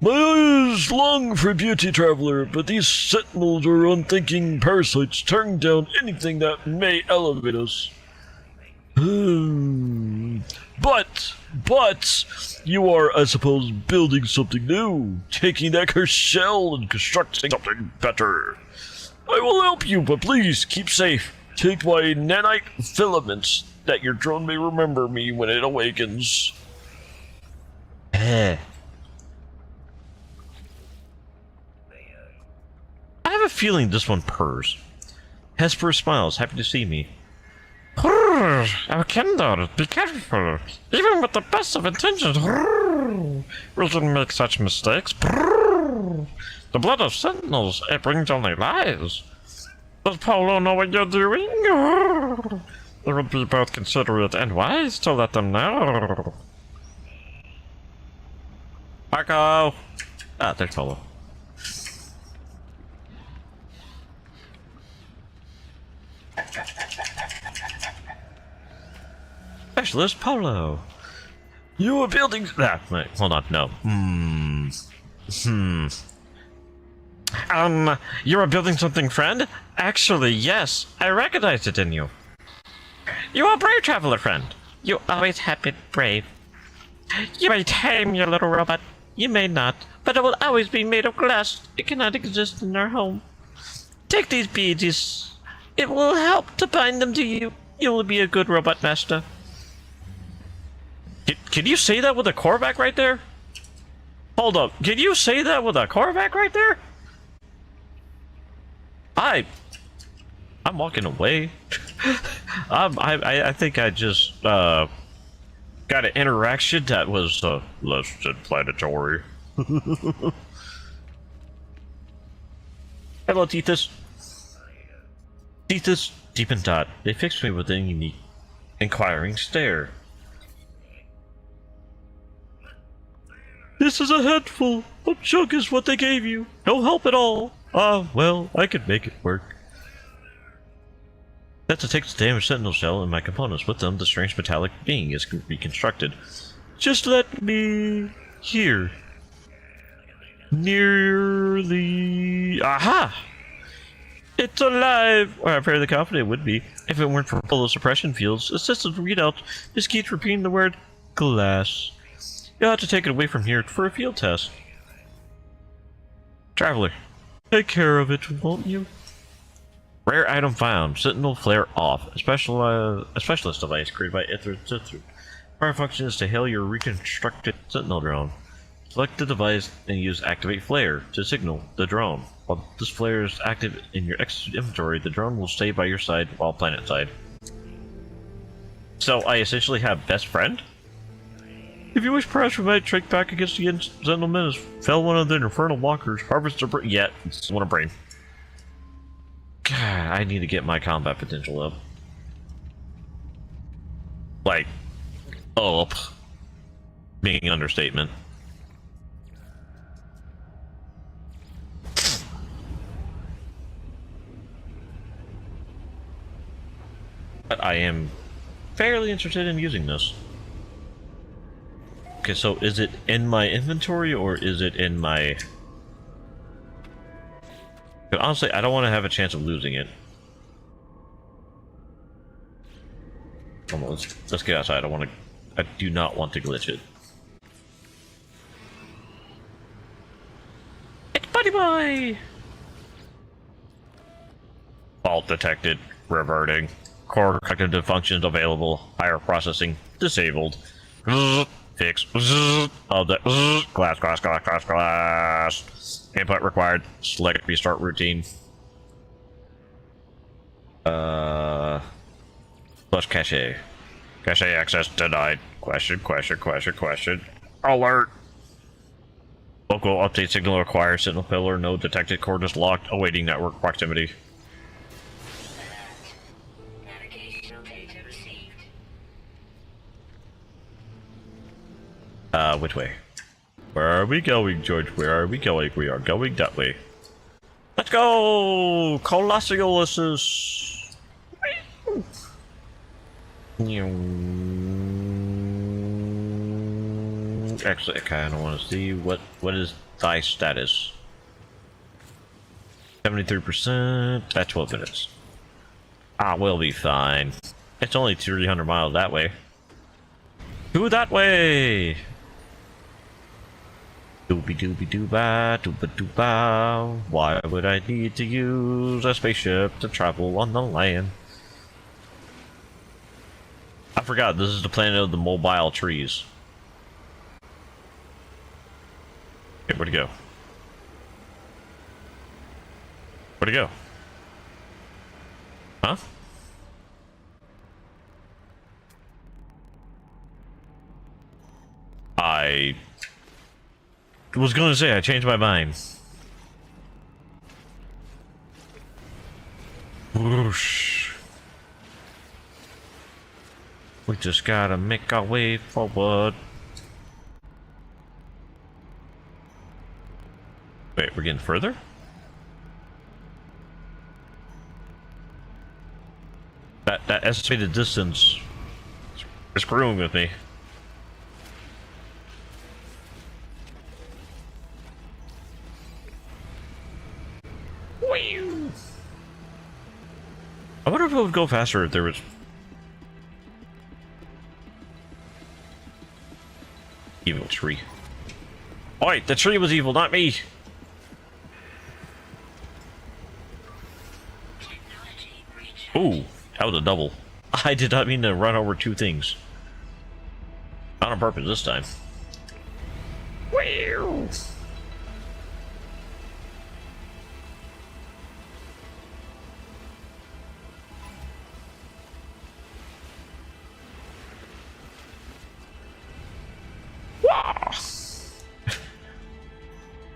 My eyes long for beauty, traveler, but these sentinels are unthinking parasites tearing down anything that may elevate us. But, you are, I suppose, building something new, taking that cursed shell and constructing something better. I will help you, but please, keep safe. Take my nanite filaments, that your drone may remember me when it awakens. I have a feeling this one purrs. Hesper smiles, happy to see me. Oh, Kendall, be careful. Even with the best of intentions, we can make such mistakes. The blood of sentinels, it brings only lies. Does Paulo know what you're doing? It would be both considerate and wise to let them know. Marco! Ah, there's Paulo. Specialist Paulo. You are building. Wait, hold on. No. You are building something, friend? Actually, yes. I recognized it in you. You are brave, traveler friend. You always have been brave. You may tame your little robot. You may not, but it will always be made of glass. It cannot exist in our home. Take these beads. It will help to bind them to you. You will be a good robot master. Can you say that with a Korvac right there? Hold up. Can you say that with a Korvac right there? I'm walking away. I think I just got an interaction that was less than planetary. Hello, Tethys. Tethys, Deep and Dot. They fixed me with a unique, inquiring stare. This is a handful. What junk is what they gave you? No help at all. Well, I could make it work. That's to take the damaged sentinel shell and my components. With them, the strange metallic being is reconstructed. Just let me... here. Near the... Aha! It's alive! Or I'm fairly confident it would be, if it weren't for all the suppression fields. The system's readout just keeps repeating the word glass. You'll have to take it away from here for a field test. Traveler, take care of it, won't you? Rare item found. Sentinel flare off. A specialist device created by Ithra. Primary function is to hail your reconstructed Sentinel drone. Select the device and use Activate Flare to signal the drone. While this flare is active in your inventory, the drone will stay by your side while planet side. So I essentially have best friend? If you wish, perhaps we might strike back against the Sentinel Menace. Fell one of the infernal walkers. Harvest their brain. Yeah, it's one of brain. God, I need to get my combat potential up. Like, up. Being an understatement. But I am fairly interested in using this. Okay, so is it in my inventory or is it in my... But honestly, I don't want to have a chance of losing it. Come on, let's get outside. I do not want to glitch it. It's Buddy Boy! Fault detected. Reverting. Core cognitive functions available. Higher processing disabled. Fix. Of the glass. Input required. Select restart routine. Plus cache. Cache access denied. Question. Alert. Local update signal required. Signal pillar. No detected. Coordinates locked. Awaiting network proximity. Navigational data received. Which way? Where are we going, George? Where are we going? We are going that way. Let's go! Colossus! Actually, I kind of want to see what is thy status. 73%. At 12 minutes. Ah, we'll be fine. It's only 300 miles that way. To that way! Doobie doobie dooba, dooba dooba. Why would I need to use a spaceship to travel on the land? I forgot, this is the planet of the mobile trees. Okay, where'd it go? Where'd it go? Huh? I was gonna say I changed my mind. Whoosh. We just gotta make our way forward. Wait, we're getting further? That estimated distance is screwing with me. I wonder if it would go faster if there was... Evil tree. Oh wait, the tree was evil, not me! Ooh, that was a double. I did not mean to run over two things. Not on purpose this time. Wow.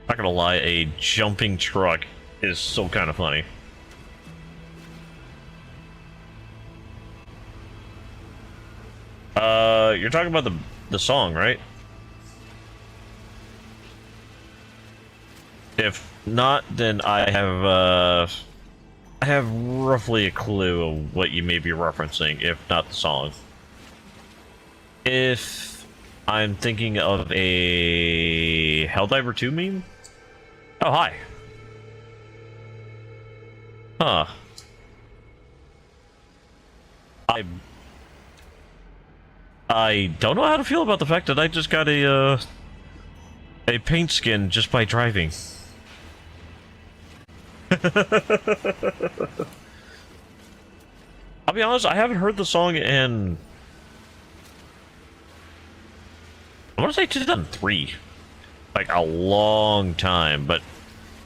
Not gonna lie, a jumping truck is so kind of funny. You're talking about the song, right? If not, then I have roughly a clue of what you may be referencing, if not the song. If I'm thinking of a Helldiver 2 meme? Oh, hi. Huh. I don't know how to feel about the fact that I just got a paint skin just by driving. I'll be honest, I haven't heard the song in... I want to say 2003. Like, a long time, but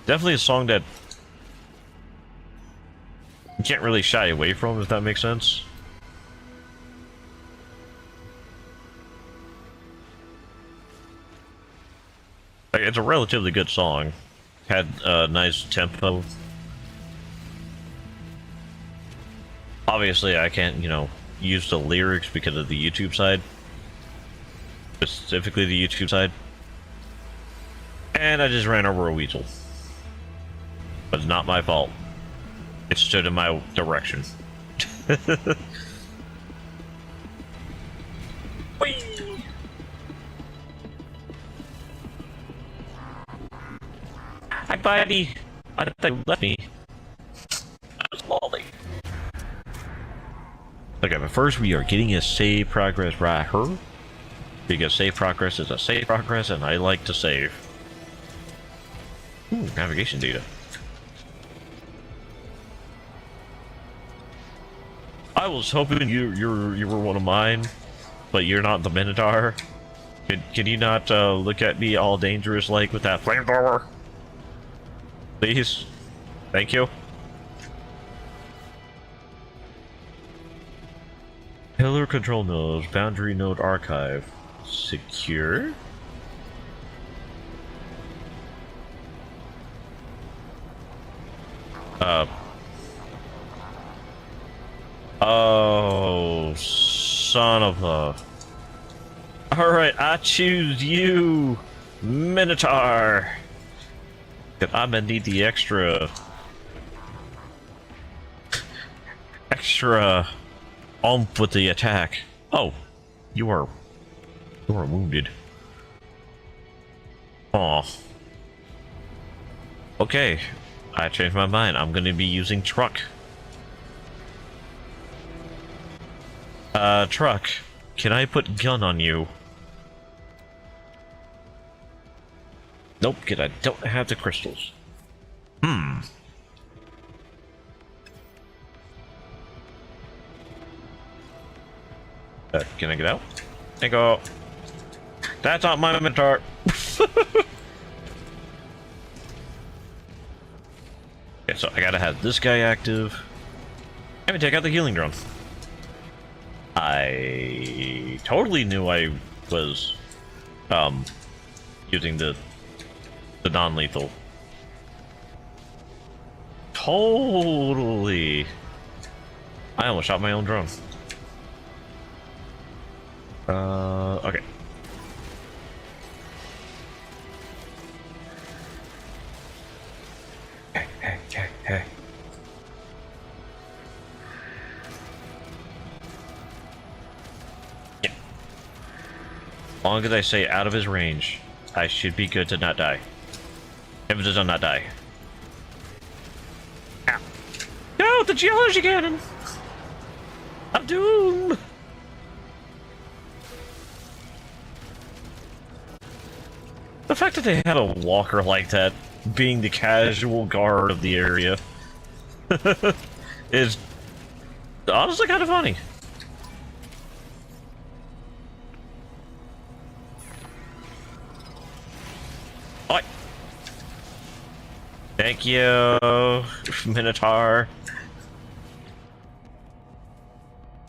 definitely a song that you can't really shy away from, if that makes sense. Like, it's a relatively good song. Had a nice tempo. Obviously, I can't, you know, use the lyrics because of the YouTube side. Specifically the YouTube side. And I just ran over a weasel. But it's not my fault. It stood in my direction. Whee! buddy. I thought you left me. I was lonely. Okay, but first we are getting a save progress right here. Because save progress is a save progress, and I like to save. Ooh, navigation data. I was hoping you were one of mine, but you're not the Minotaur. Can you not look at me all dangerous like with that flamethrower? Please? Thank you. Pillar control nodes, boundary node archive. Secure? Oh, son of a... Alright, I choose you, Minotaur. I'm gonna need the extra oomph with the attack. Oh, you are wounded. Aw. Okay, I changed my mind. I'm gonna be using truck. Truck, can I put gun on you? Nope, kid, I don't have the crystals. Can I get out? Thank you. That's not my Minotaur. Okay, so I gotta have this guy active. Let me take out the healing drone. I totally knew I was using the non-lethal. Totally. I almost shot my own drone. Okay. Hey. Yeah. As long as I stay out of his range, I should be good to not die. Emphasis on not die. Ow. No, the geology cannon! I'm doomed! The fact that they had a walker like that, being the casual guard of the area, is honestly kind of funny. Oi. Thank you, Minotaur.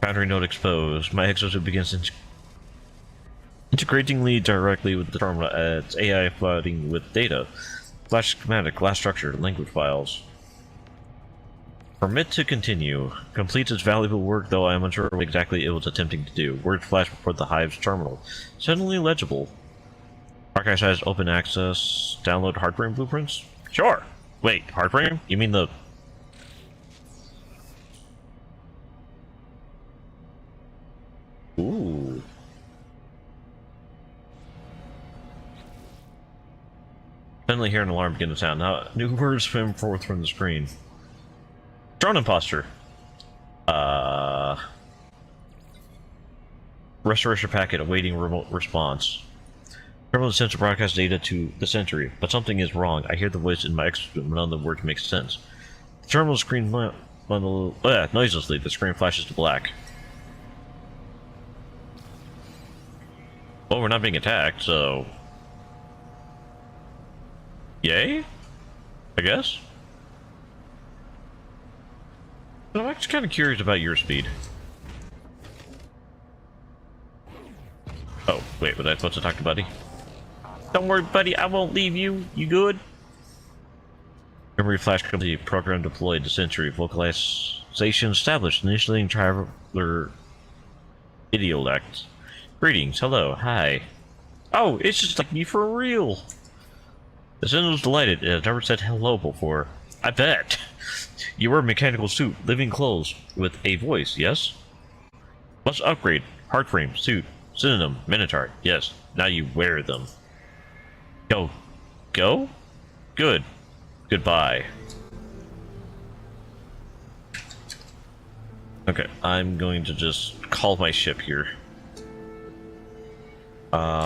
Boundary node exposed. My exosuit begins integrating directly with the terminal adds AI flooding with data. Flash schematic, class structure, language files. Permit to continue. Completes its valuable work, though I am unsure what exactly it was attempting to do. Word flash before the Hive's terminal. Suddenly legible. Archive has open access. Download hardframe blueprints? Sure. Wait, hardframe? You mean the... Ooh. Suddenly hear an alarm begin to sound. Now, new words swim forth from the screen. Drone imposter. Restoration packet awaiting remote response. Terminal attempts to broadcast data to the Sentry, but something is wrong. I hear the voice in my exosuit, but none of the words make sense. The terminal screen noiselessly. The screen flashes to black. Well, we're not being attacked, so... Yay? I guess? But I'm actually kind of curious about your speed. Oh, wait, was I supposed to talk to Buddy? Don't worry, Buddy, I won't leave you. You good? Memory flash complete. Program deployed to Sentry. Vocalization established. Initiating traveler idiolect. Greetings. Hello. Hi. Oh, it's just like me for real. The Sentinel was delighted. It had never said hello before. I bet. You wear a mechanical suit, living clothes, with a voice, yes? Must upgrade. Hardframe, suit, synonym, Minotaur. Yes, now you wear them. Go. Go? Good. Goodbye. Okay, I'm going to just call my ship here. Okay,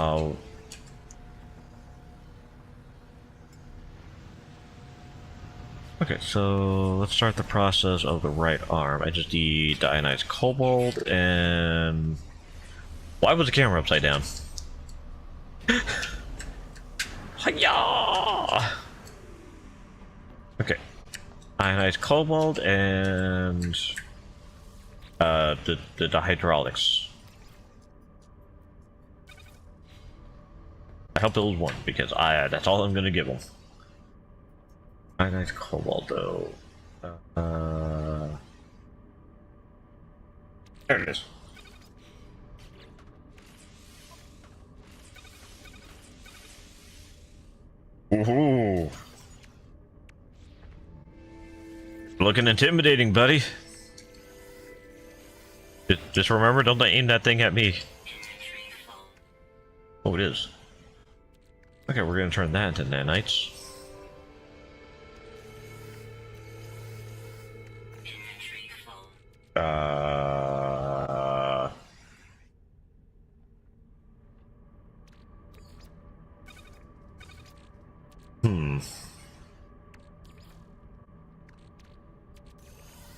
so let's start the process of the right arm. I just need ionized cobalt and... Why was the camera upside down? Hiya! Okay. Ionized cobalt and... the hydraulics. I hope it was one, because that's all I'm gonna give them. Ionized cobalt, though. There it is. Ooh. Looking intimidating, buddy. Just remember, don't aim that thing at me. Inventory full. Oh, it is. Okay, we're gonna turn that into nanites. Inventory full.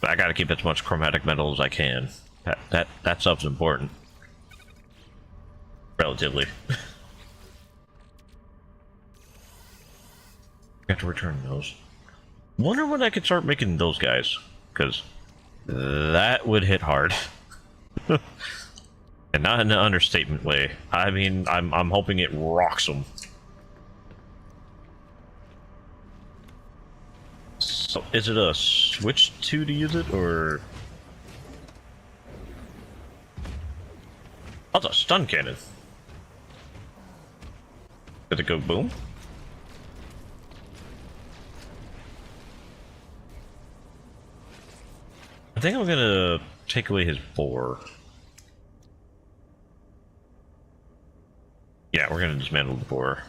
I gotta keep as much chromatic metal as I can. That stuff's important. Relatively. Got to return those. Wonder when I could start making those guys, because that would hit hard. And not in an understatement way. I mean, I'm hoping it rocks them. So, is it a switch to use it, or... Oh, it's a stun cannon. Did it go boom? I think I'm gonna take away his bore. Yeah, we're gonna dismantle the bore.